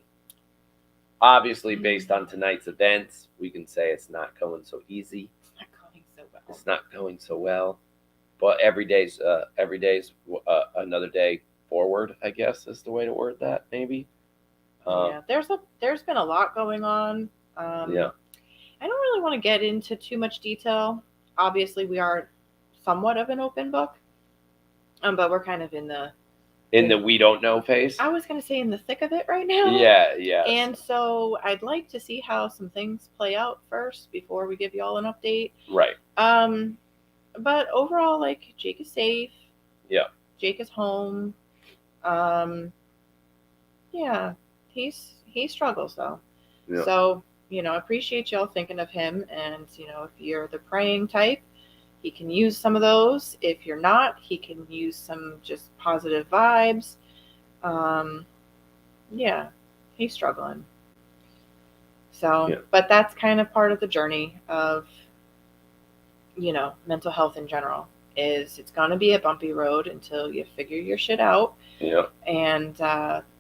Obviously, based on tonight's events, we can say it's not going so easy. It's not going so well. But every day's another day forward, I guess is the way to word that, maybe. There's been a lot going on. I don't really want to get into too much detail. Obviously, we are somewhat of an open book, but we're kind of in the we don't know phase. I was going to say in the thick of it right now. Yeah. And so I'd like to see how some things play out first before we give you all an update. Right. But overall, like, Jake is safe. Yeah. Jake is home. Yeah, he struggles though. Yeah. So, appreciate y'all thinking of him. And, if you're the praying type, he can use some of those. If you're not, he can use some just positive vibes. Yeah, he's struggling. So, but that's kind of part of the journey of, mental health in general. Is it's going to be a bumpy road until you figure your shit out. Yeah. And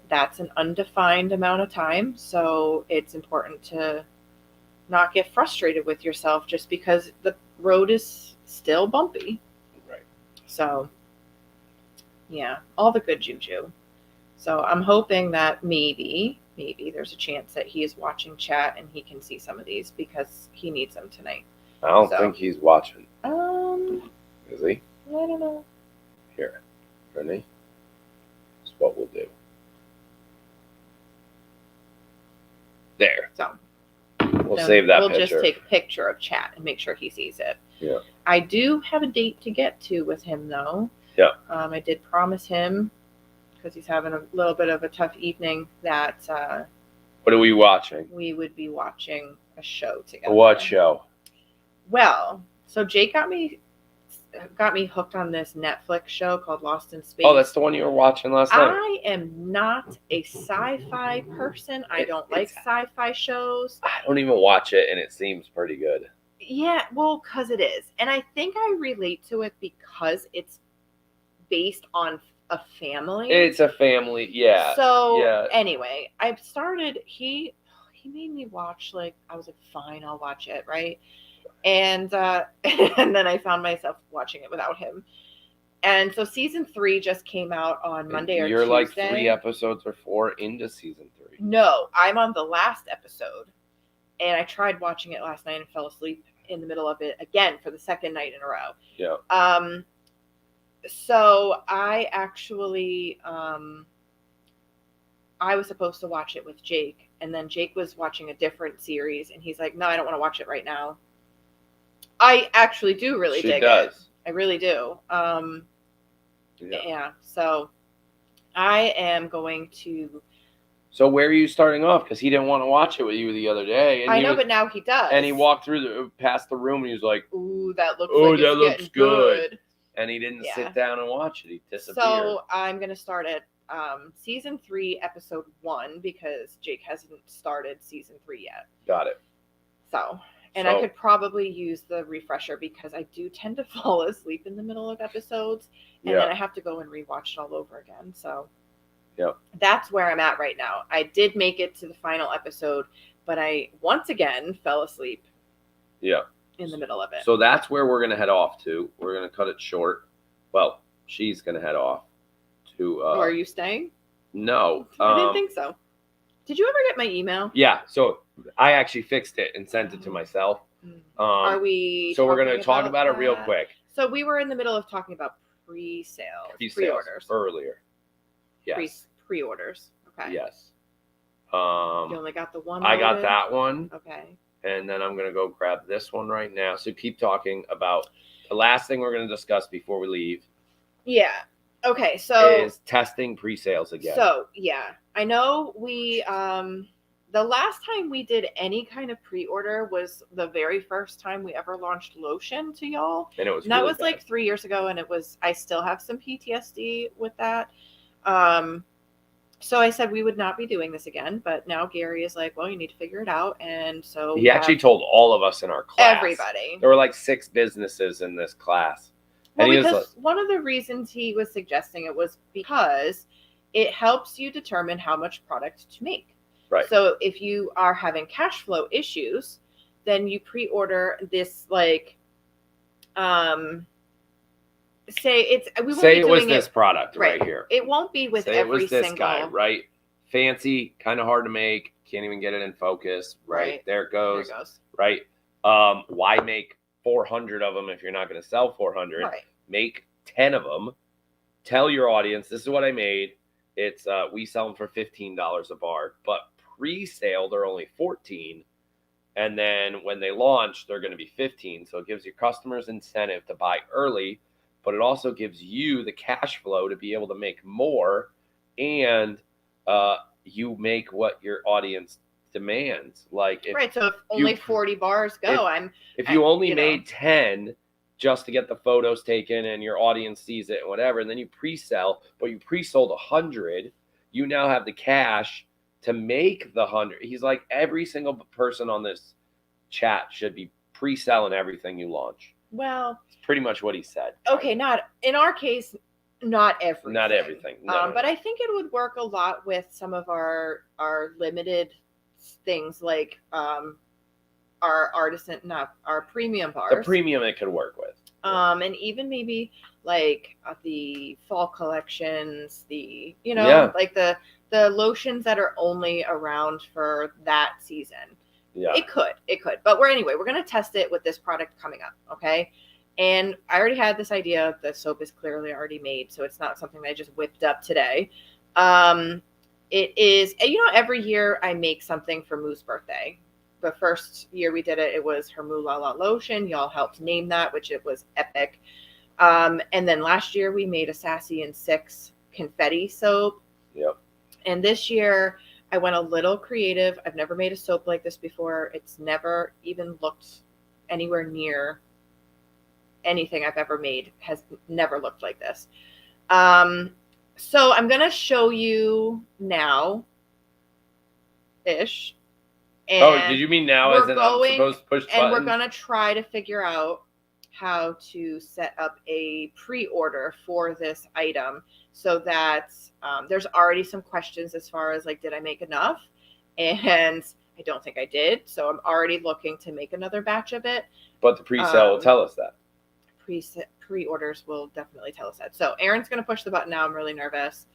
that's an undefined amount of time. So it's important to not get frustrated with yourself just because the road is still bumpy. Right. So, yeah, all the good juju. So I'm hoping that maybe maybe there's a chance that he is watching chat and he can see some of these because he needs them tonight. I don't think he's watching. Is he? I don't know. Here, ready? That's what we'll do. There. So we'll save that we'll picture. Just take a picture of chat and make sure he sees it. Yeah. I do have a date to get to with him, though. Yeah. I did promise him, because he's having a little bit of a tough evening, that what are we watching? We would be watching a show together. What show? Well, so Jake got me hooked on this Netflix show called Lost in Space. Oh, that's the one you were watching last night? I am not a sci-fi person. I don't like sci-fi shows. I don't even watch it, and it seems pretty good. Yeah, well, because it is. And I think I relate to it because it's based on a family. It's a family, yeah. So, yeah. Anyway, I've started, he made me watch, like, I was like, fine, I'll watch it, right? And and then I found myself watching it without him. And so season 3 just came out on Monday or Tuesday. You're like 3 episodes or 4 into season 3. No, I'm on the last episode. And I tried watching it last night and fell asleep in the middle of it again for the second night in a row. Yeah. So I actually, I was supposed to watch it with Jake. And then Jake was watching a different series. And he's like, no, I don't want to watch it right now. I actually do really dig it. I really do. Yeah. So I am going to. So where are you starting off? Because he didn't want to watch it with you the other day. And I know, but now he does. And he walked past the room and he was like, "Ooh, that looks good." And he didn't sit down and watch it. He disappeared. So I'm going to start at season 3, episode 1, because Jake hasn't started season 3 yet. Got it. So I could probably use the refresher because I do tend to fall asleep in the middle of episodes. And then I have to go and rewatch it all over again. So that's where I'm at right now. I did make it to the final episode, but I once again fell asleep. Yeah. In the middle of it. So that's where we're going to head off to. We're going to cut it short. Well, she's going to head off to. Are you staying? No. I didn't think so. Did you ever get my email? Yeah. So I actually fixed it and sent it to myself. Are we? So we're going to talk about it real quick. So we were in the middle of talking about pre-orders earlier. Yes. Pre-orders. Okay. Yes. You only got the one. I got that one. Okay. And then I'm going to go grab this one right now. So keep talking about the last thing we're going to discuss before we leave. Yeah. Okay. So is testing pre-sales again. So yeah, I know we the last time we did any kind of pre-order was the very first time we ever launched lotion to y'all. And it was that was bad. Like 3 years ago, and I still have some PTSD with that. So I said we would not be doing this again, but now Gary is like, well, you need to figure it out. And so he actually told all of us in our class. Everybody. There were like 6 businesses in this class. Well, because one of the reasons he was suggesting it was because it helps you determine how much product to make. Right. So if you are having cash flow issues, then you pre-order this like say it was this product right here. It won't be with every single. This guy, right? Fancy, kind of hard to make. Can't even get it in focus. Right. There it goes. Right. Why make 400 of them if you're not going to sell 400? Right. Make 10 of them. Tell your audience, this is what I made. It's we sell them for $15 a bar, but pre-sale they're only $14. And then when they launch, they're going to be $15. So it gives your customers incentive to buy early. But it also gives you the cash flow to be able to make more, and you make what your audience demands. Like so if only 40 bars go, if you only made 10 just to get the photos taken and your audience sees it and whatever, and then you pre-sell, but you pre-sold 100, you now have the cash to make the 100. He's like, every single person on this chat should be pre-selling everything you launch. Well, it's pretty much what he said. Okay, not in our case, not everything. Not everything. No. But I think it would work a lot with some of our limited things like our artisan, not our premium bars. The premium it could work with. And even maybe like the fall collections, like the the lotions that are only around for that season. Yeah. It could. But we're going to test it with this product coming up, okay? And I already had this idea. The soap is clearly already made, so it's not something that I just whipped up today. It is, every year I make something for Moo's birthday. The first year we did it, it was her Moo La La lotion. Y'all helped name that, which it was epic. And then last year we made a Sassy and Six confetti soap. Yep. And this year I went a little creative. I've never made a soap like this before. It's never even looked anywhere near anything I've ever made. Has never looked like this. So I'm going to show you now ish. And did you mean now as in I'm supposed to push the button? And we're going to try to figure out how to set up a pre-order for this item so that there's already some questions as far as like, did I make enough? And I don't think I did. So I'm already looking to make another batch of it. But the pre-sale will tell us that. Pre-orders will definitely tell us that. So Aaron's going to push the button now. I'm really nervous.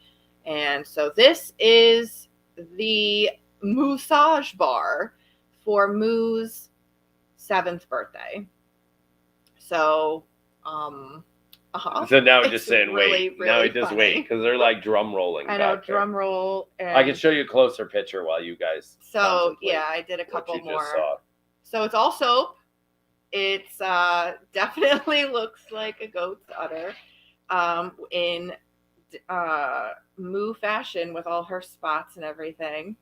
And so this is the massage bar for Moo's 7th birthday. So, So now we're just saying really, wait. Really now we just funny. Wait because they're like drum rolling. I know, drum roll. I can show you a closer picture while you guys. So yeah, I did a couple more. Just saw. So it's all soap. It's definitely looks like a goat's udder, in Moo fashion with all her spots and everything.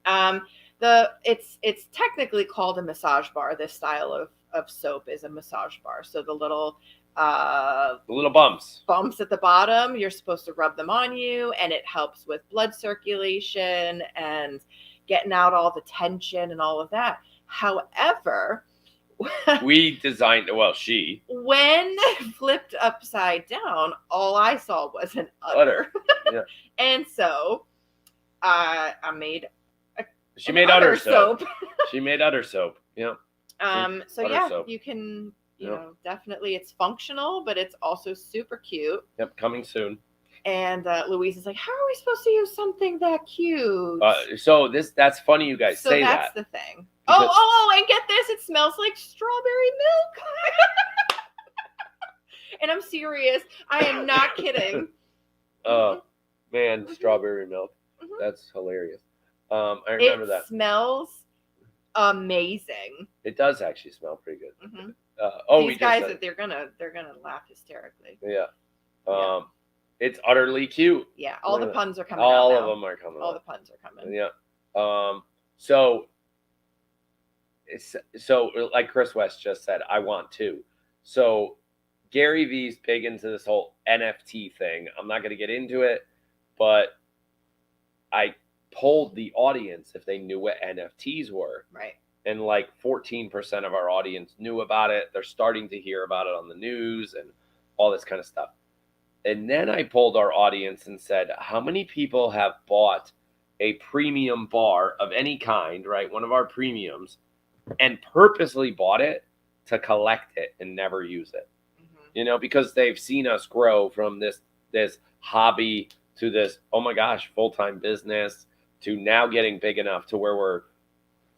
It's technically called a massage bar. This style of soap is a massage bar. So the little bumps at the bottom, you're supposed to rub them on you, and it helps with blood circulation and getting out all the tension and all of that. However, we designed she when flipped upside down, all I saw was an udder. Yeah. And so I made she made udder soap. She made udder soap. Yeah. So yeah, soap. You can you know, definitely it's functional, but it's also super cute. Yep, coming soon. And Louise is like, how are we supposed to use something that cute? So that's funny you guys say that. So that's the thing. Oh, and get this, it smells like strawberry milk. And I'm serious. I am not kidding. Man, strawberry milk. Mm-hmm. That's hilarious. I remember that. It smells amazing. It does actually smell pretty good. Mm-hmm. These guys, they're gonna laugh hysterically. Yeah. It's utterly cute. Yeah, all the puns are coming. All of them are coming. All the puns are coming. Yeah. So like Chris West just said, I want to. So Gary Vee's big into this whole NFT thing. I'm not going to get into it, but I polled the audience if they knew what NFTs were. Right. And like 14% of our audience knew about it. They're starting to hear about it on the news and all this kind of stuff. And then I polled our audience and said, how many people have bought a premium bar of any kind, right? One of our premiums, and purposely bought it to collect it and never use it. Mm-hmm. You know, because they've seen us grow from this hobby to this, oh my gosh, full-time business, to now getting big enough to where we're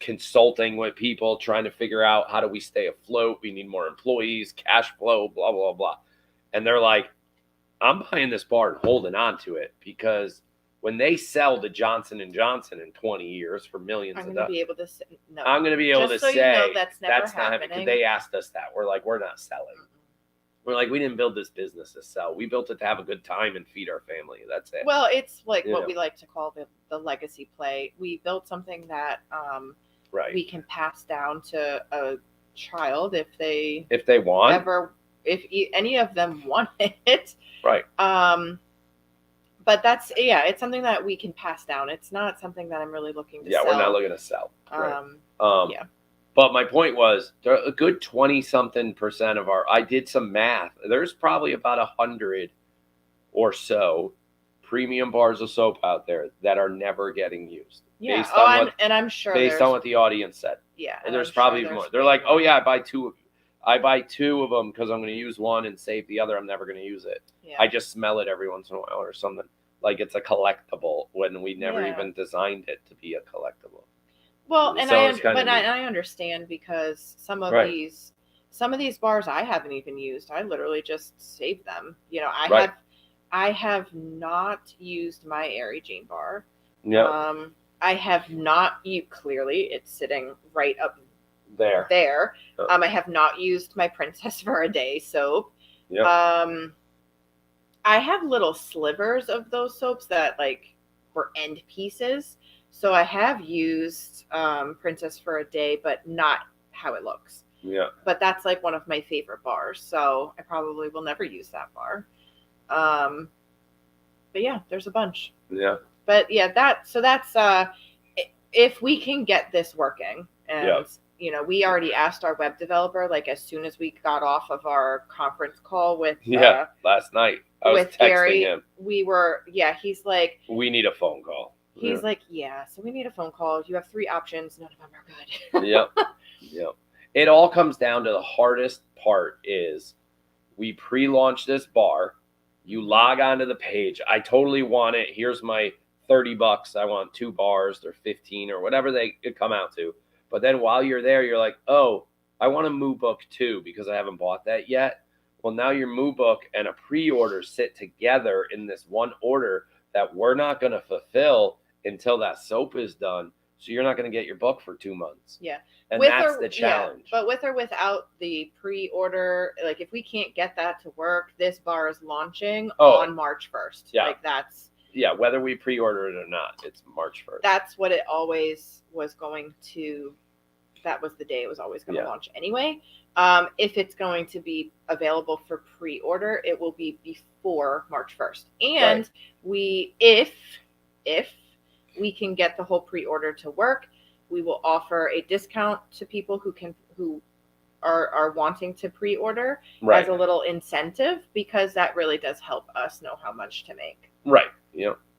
consulting with people, trying to figure out how do we stay afloat? We need more employees, cash flow, blah, blah, blah. And they're like, I'm buying this bar and holding on to it because when they sell to Johnson & Johnson in 20 years for millions of dollars, I'm going to be able to say, no. I'm going to be able to say, you know, that's never happening. Because they asked us that. We're like, we're not selling. We're like, we didn't build this business to sell. We built it to have a good time and feed our family. That's it. Well, it's like we like to call the legacy play. We built something that we can pass down to a child if they want. If any of them want it. Right. But that's, it's something that we can pass down. It's not something that I'm really looking to sell. Yeah, we're not looking to sell. Right. But my point was, a good 20-something% of I did some math. There's probably about 100 or so premium bars of soap out there that are never getting used. Yeah. I'm sure based on what the audience said. Yeah. And there's probably more. They're like, oh yeah, I buy two of them because I'm going to use one and save the other. I'm never going to use it. Yeah. I just smell it every once in a while or something. like it's a collectible when we never even designed it to be a collectible. Well, and So I understand because some of these bars I haven't even used. I literally just saved them. You know, I have not used my Airy Jane bar. Yeah. I have not. Clearly, it's sitting right up there. I have not used my Princess for a Day soap. Yeah. I have little slivers of those soaps that like were end pieces. So I have used Princess for a Day, but not how it looks. Yeah. But that's like one of my favorite bars. So I probably will never use that bar. But yeah, there's a bunch. Yeah. But yeah, that's if we can get this working, and you know, we already asked our web developer like as soon as we got off of our conference call with last night. I was texting Gary, him. He's like, we need a phone call. He's like, so we need a phone call. You have 3 options. None of them are good. Yep. It all comes down to the hardest part is we pre-launch this bar. You log onto the page. I totally want it. Here's my $30. I want 2 bars. They're 15 or whatever they could come out to. But then while you're there, you're like, oh, I want a Moo Book too because I haven't bought that yet. Well, now your Moo Book and a pre-order sit together in this one order that we're not going to fulfill until that soap is done. So you're not going to get your book for 2 months. Yeah. And that's the challenge. Yeah. But with or without the pre-order, like if we can't get that to work, this bar is launching on March 1st. Yeah. Like that's... Yeah, whether we pre-order it or not, it's March 1st. That's what it always was going to... That was the day it was always going to launch anyway. If it's going to be available for pre-order, it will be before March 1st. And if we can get the whole pre-order to work, we will offer a discount to people who are wanting to pre-order as a little incentive, because that really does help us know how much to make. Right.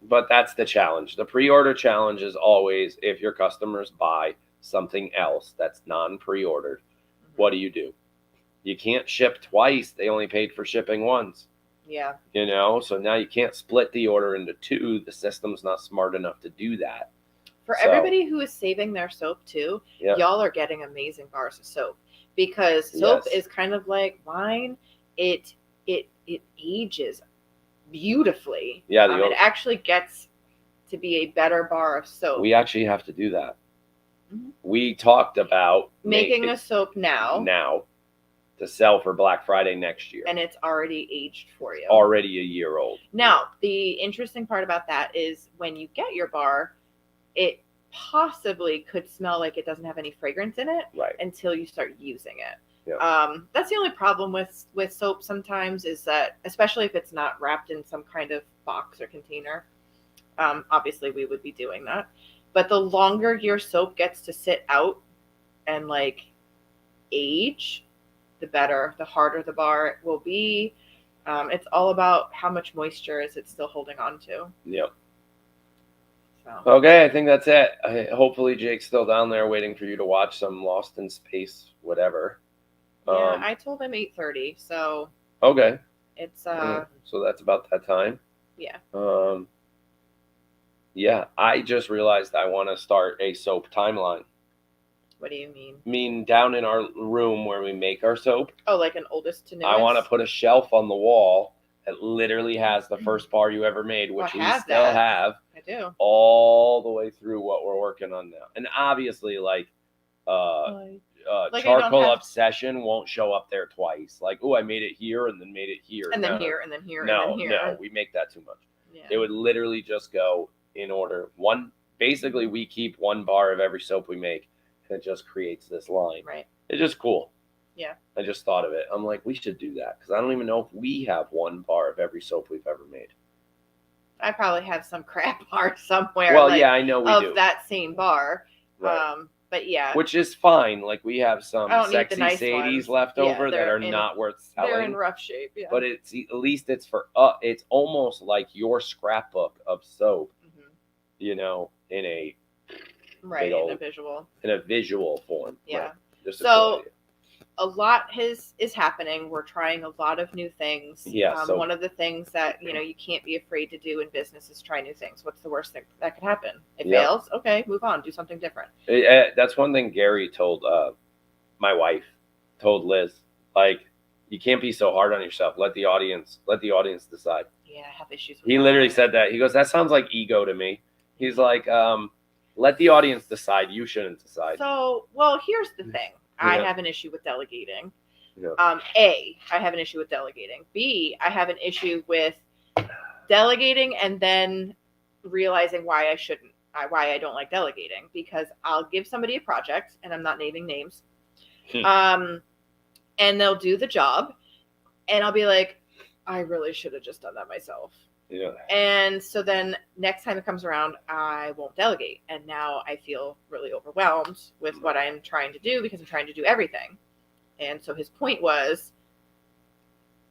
But that's the challenge. The pre-order challenge is always if your customers buy something else that's non-pre-ordered, what do? You can't ship twice. They only paid for shipping once. Yeah. So now you can't split the order into 2. The system's not smart enough to do that. For everybody who is saving their soap too, y'all are getting amazing bars of soap, because soap is kind of like wine. It ages beautifully. Yeah. It actually gets to be a better bar of soap. We actually have to do that. Mm-hmm. We talked about making a soap now to sell for Black Friday next year. And it's already aged for you. Already a year old. Now, the interesting part about that is when you get your bar, it possibly could smell like it doesn't have any fragrance in it until you start using it. Yeah. That's the only problem with soap sometimes, is that, especially if it's not wrapped in some kind of box or container, obviously we would be doing that. But the longer your soap gets to sit out and like age, the better, the harder the bar will be. It's all about how much moisture is it still holding on to. Yep. So. Okay, I think that's it. Hopefully Jake's still down there waiting for you to watch some Lost in Space, whatever. Yeah, I told him 8:30, so. Okay. It's so that's about that time. Yeah. Yeah, I just realized I want to start a soap timeline. What do you mean? I mean, down in our room where we make our soap. Oh, like an oldest to newest? I want to put a shelf on the wall that literally has the first bar you ever made, which we still have. I do. All the way through what we're working on now. And obviously, like Charcoal Obsession won't show up there twice. Like, oh, I made it here and then made it here. And then here and then here and then here. No, we make that too much. Yeah. It would literally just go in order. Basically, we keep 1 bar of every soap we make, and it just creates this line. Right. It's just cool. Yeah. I just thought of it. I'm like, we should do that, because I don't even know if we have 1 bar of every soap we've ever made. I probably have some crap bar somewhere. Well, yeah, I know we do. Of that same bar. Right. But yeah. Which is fine. Like, we have some sexy Sadies left over that are not worth selling. They're in rough shape, yeah. But at least it's for it's almost like your scrapbook of soap, in a in a visual. In a visual form. Yeah. Right. Just so a lot is happening. We're trying a lot of new things. Yeah. So one of the things that, you can't be afraid to do in business is try new things. What's the worst thing that could happen? It fails. Okay, move on. Do something different. That's one thing Gary told my wife, told Liz, like, you can't be so hard on yourself. Let the audience decide. Yeah, I have issues with He that. literally said that. He goes, that sounds like ego to me. He's like, let the audience decide. You shouldn't decide. So, well, here's the thing. I have an issue with delegating. Yeah. A, I have an issue with delegating. B, I have an issue with delegating and then realizing why I don't like delegating, because I'll give somebody a project, and I'm not naming names, and they'll do the job, and I'll be like, I really should have just done that myself. Yeah. And so then next time it comes around, I won't delegate. And now I feel really overwhelmed with what I'm trying to do, because I'm trying to do everything. And so his point was,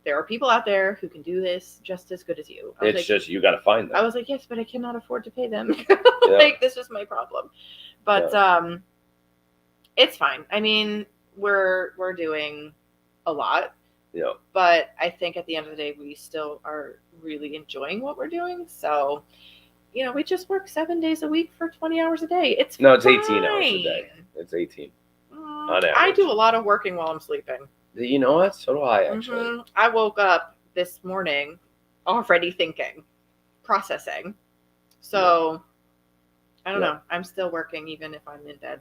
there are people out there who can do this just as good as you. It's just, you got to find them. I was like, yes, but I cannot afford to pay them. Like, this is my problem. But it's fine. I mean, we're doing a lot. Yeah. But I think at the end of the day, we still are really enjoying what we're doing. So, we just work 7 days a week for 20 hours a day. It's 18 hours a day. It's 18. On average. I do a lot of working while I'm sleeping. You know what? So do I, actually. Mm-hmm. I woke up this morning already thinking, processing. So, I don't know. I'm still working even if I'm in bed.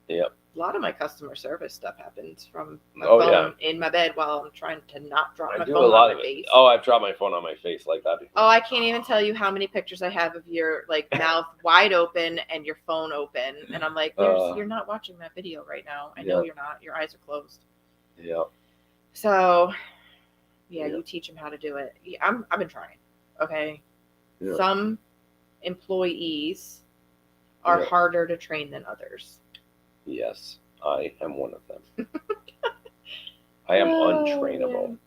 Yep. A lot of my customer service stuff happens from my phone in my bed while I'm trying to not drop my phone on my face. Oh, I've dropped my phone on my face like that before. Oh, I can't even tell you how many pictures I have of your mouth wide open and your phone open. And I'm like, you're not watching that video right now. I know you're not. Your eyes are closed. Yeah. So, you teach them how to do it. I've been trying. Okay. Yeah. Some employees are harder to train than others. Yes, I am one of them. I am untrainable.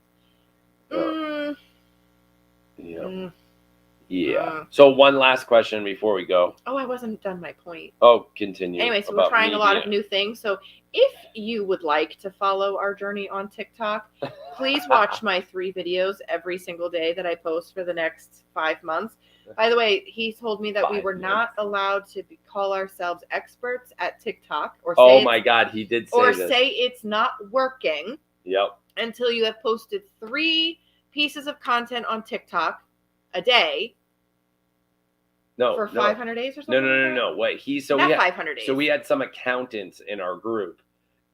Yeah. So one last question before we go. Oh, I wasn't done my point. Oh, continue. Anyway, so we're trying a lot of new things. So if you would like to follow our journey on TikTok, please watch my 3 videos every single day that I post for the next 5 months. By the way, he told me that we were not allowed to call ourselves experts at TikTok, or say oh my God, he did say this. Say it's not working. Yep. Until you have posted 3 pieces of content on TikTok a day. No, for 500 days or something. No. What he 500 days. So we had some accountants in our group,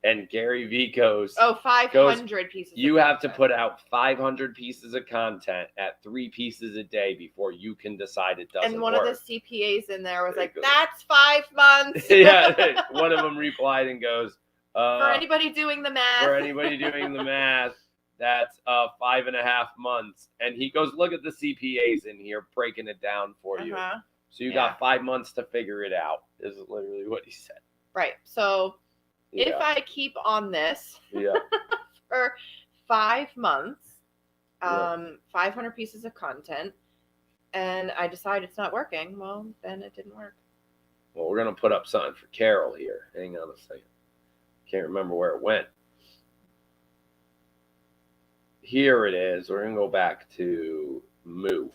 and Gary V goes, 500 pieces. You have to put out 500 pieces of content at 3 pieces a day before you can decide it doesn't work. And one of the CPAs in there was like, "That's 5 months." Yeah, one of them replied and goes, "For anybody doing the math, that's 5.5 months." And he goes, "Look at the CPAs in here breaking it down for you. So you got 5 months to figure it out." This is literally what he said. Right. So if I keep on this for 5 months, 500 pieces of content, and I decide it's not working, well, then it didn't work. Well, we're going to put up something for Carol here. Hang on a second. Can't remember where it went. Here it is. We're going to go back to Moo.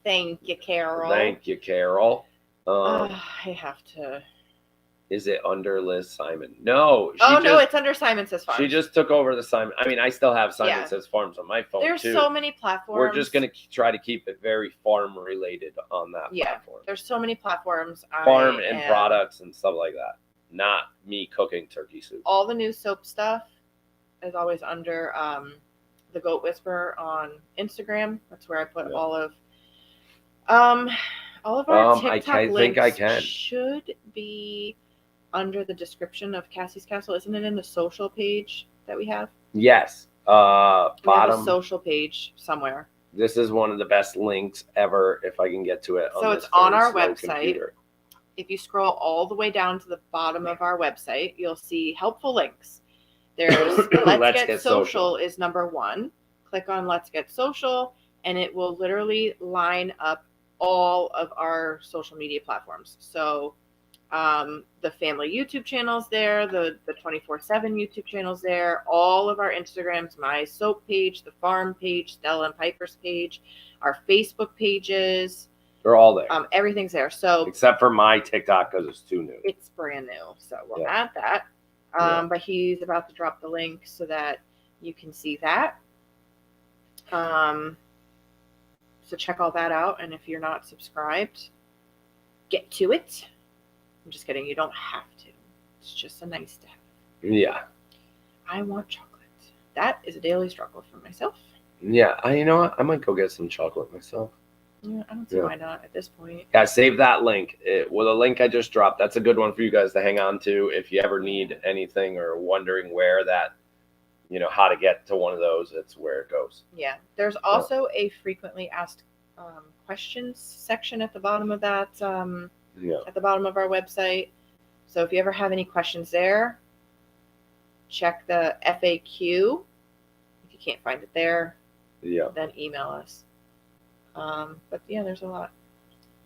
Thank you, Carol. I have to. Is it under Liz Simon? No. No, it's under Simon Says Farms. She just took over the Simon. I mean, I still have Simon Says Farms on my phone, There's so many platforms. We're just going to try to keep it very farm related on that platform. There's so many platforms. Farm and products and stuff like that. Not me cooking turkey soup. All the new soap stuff is always under the Goat Whisperer on Instagram. That's where I put all of our TikTok links should be under the description of Cassie's Castle. Isn't it in the social page that we have? Yes. Bottom. We have a social page somewhere. This is one of the best links ever if I can get to it. So it's on our website. Computer. If you scroll all the way down to the bottom of our website, you'll see helpful links. There's Let's Get Social is number 1. Click on Let's Get Social, and it will literally line up all of our social media platforms. So the family YouTube channel's there, the 24/7 YouTube channel's there, all of our Instagrams, my soap page, the farm page, Stella and Piper's page, our Facebook pages. They're all there. Everything's there. So except for my TikTok because it's too new. It's brand new. So we'll add that. But he's about to drop the link so that you can see that. So check all that out. And if you're not subscribed, get to it. I'm just kidding. You don't have to. It's just a nice to have. Yeah. I want chocolate. That is a daily struggle for myself. Yeah. You know what? I might go get some chocolate myself. Yeah, I don't see why not at this point. Yeah, save that link. Well, the link I just dropped, that's a good one for you guys to hang on to if you ever need anything or wondering where that, how to get to one of those. It's where it goes. Yeah. There's also a frequently asked questions section at the bottom of that. At the bottom of our website. So if you ever have any questions there, check the FAQ. If you can't find it there, then email us. But yeah, there's a lot.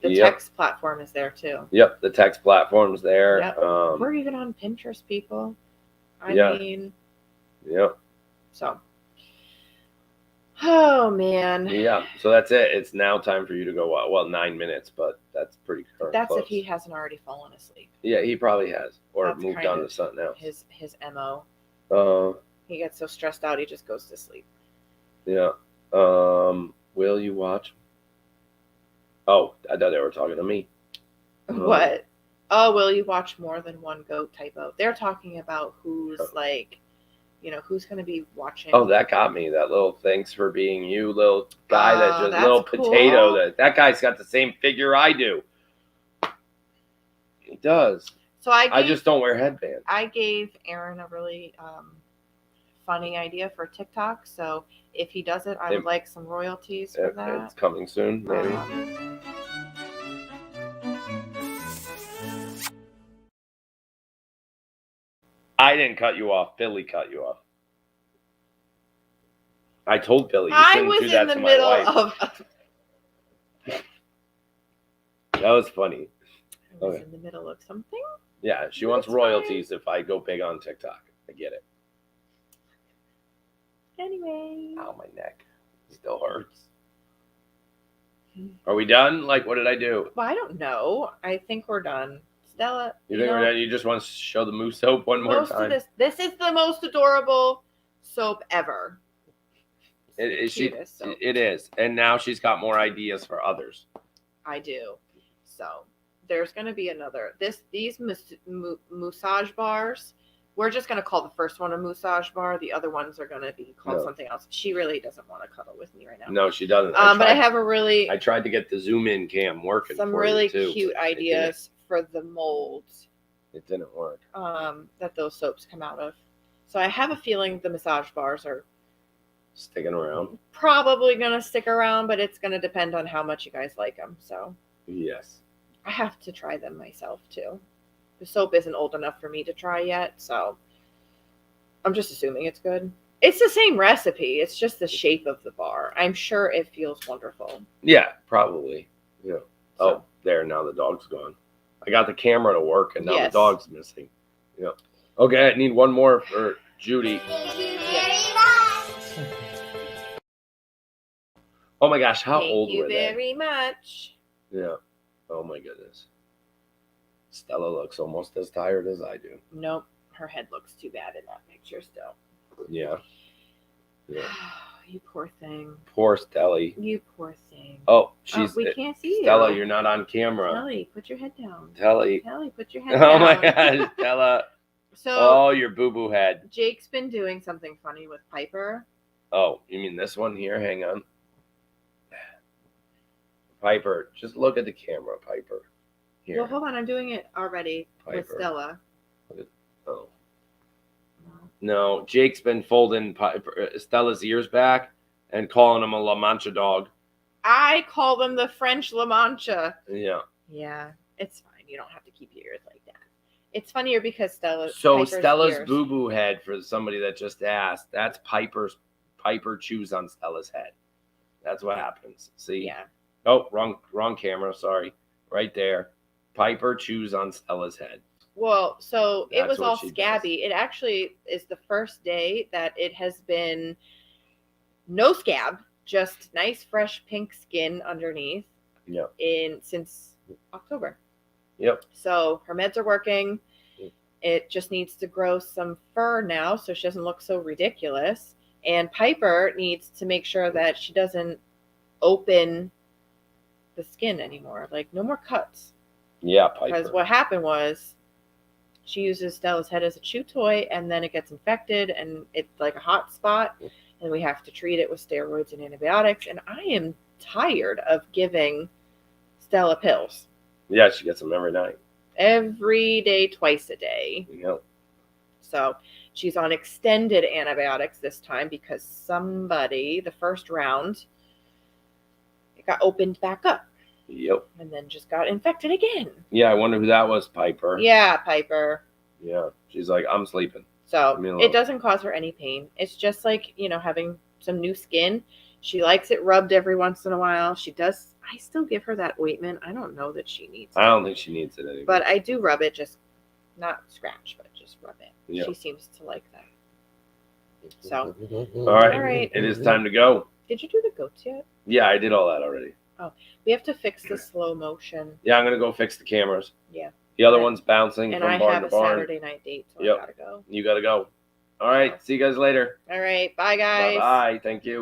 The text platform is there too. Yep, the text platform's there. Yep. We're even on Pinterest, people. I mean. Yep. So. Oh man. Yeah. So that's it. It's now time for you to go. Well, 9 minutes, but that's pretty current. That's close. If he hasn't already fallen asleep. Yeah, he probably has, or that's moved on to something else. His MO. He gets so stressed out, he just goes to sleep. Yeah. Will you watch? Oh, I thought they were talking to me. What? Oh, will you watch more than one goat typo? They're talking about who's who's going to be watching. Oh, that got me. That little thanks for being you, little guy. That just little cool. Potato. That guy's got the same figure I do. He does. So I just don't wear headbands. I gave Aaron a really funny idea for TikTok. So if he does it, I would like some royalties for that. It's coming soon, maybe. I didn't cut you off. Billy cut you off. I told Billy you shouldn't do that to my wife. That was funny. I was in the middle of something. Yeah, she wants royalties if I go big on TikTok. I get it. Anyway. Ow, my neck still hurts. Are we done? Like, what did I do? Well, I don't know. I think we're done. Stella, you think we're done? You just want to show the moose soap one more time? This is the most adorable soap ever. It is. And now she's got more ideas for others. I do. So there's going to be another. These massage bars, we're just going to call the first one a massage bar. The other ones are going to be called something else. She really doesn't want to cuddle with me right now. No, she doesn't. But I have I tried to get the zoom in cam working. Some really cute ideas for the molds. It didn't work. That those soaps come out of. So I have a feeling the massage bars are sticking around. Probably going to stick around, but it's going to depend on how much you guys like them. So yes. I have to try them myself too. The soap isn't old enough for me to try yet, so I'm just assuming it's good. It's the same recipe. It's just the shape of the bar. I'm sure it feels wonderful. Yeah, probably. Yeah. Oh, there. Now the dog's gone. I got the camera to work, and now the dog's missing. Yeah. Okay, I need one more for Judy. Thank you very much. Oh my gosh, how old were they? Thank you very much. Yeah. Oh my goodness. Stella looks almost as tired as I do. Nope. Her head looks too bad in that picture still. Yeah. You poor thing. Poor Stella. You poor thing. Oh, we can't see Stella, you. you're not on camera. Telly, put your head down. Telly, put your head down. Oh my gosh, Stella. So, your boo-boo head. Jake's been doing something funny with Piper. Oh, you mean this one here? Hang on. Piper, just look at the camera, Piper. Here. Well, hold on. I'm doing it already with Stella. Oh. No, Jake's been folding Stella's ears back and calling him a La Mancha dog. I call them the French La Mancha. Yeah. Yeah, it's fine. You don't have to keep your ears like that. It's funnier because Stella's boo-boo head, for somebody that just asked, that's Piper chews on Stella's head. That's what happens. See? Yeah. Oh, wrong camera. Sorry. Right there. Piper chews on Stella's head. Well, so it That's was what all she does. scabby. It actually is the first day that it has been no scab, just nice fresh pink skin underneath. Yep. Since October. Yep. So her meds are working. It just needs to grow some fur now so she doesn't look so ridiculous. And Piper needs to make sure that she doesn't open the skin anymore. Like, no more cuts. Yeah, Piper. Because what happened was she uses Stella's head as a chew toy, and then it gets infected, and it's like a hot spot, and we have to treat it with steroids and antibiotics. And I am tired of giving Stella pills. Yeah, she gets them every night. Every day, twice a day. Yep. So she's on extended antibiotics this time because somebody, the first round, it got opened back up. Yep. And then just got infected again. Yeah, I wonder who that was, Piper. Yeah, Piper. Yeah. She's like, I'm sleeping. So it doesn't cause her any pain. It's just like, having some new skin. She likes it rubbed every once in a while. She does. I still give her that ointment. I don't know that she needs it. I don't think she needs it anymore. But I do rub it, just not scratch, but just rub it. Yep. She seems to like that. So, All right. All right. It is time to go. did you do the goats yet? Yeah, I did all that already. We have to fix the slow motion. Yeah, I'm going to go fix the cameras. Yeah. The other one's bouncing And from I barn have to a barn. Saturday night date, so Yep. I gotta go. You got to go. All right. See you guys later. All right. Bye, guys. Bye-bye. Thank you.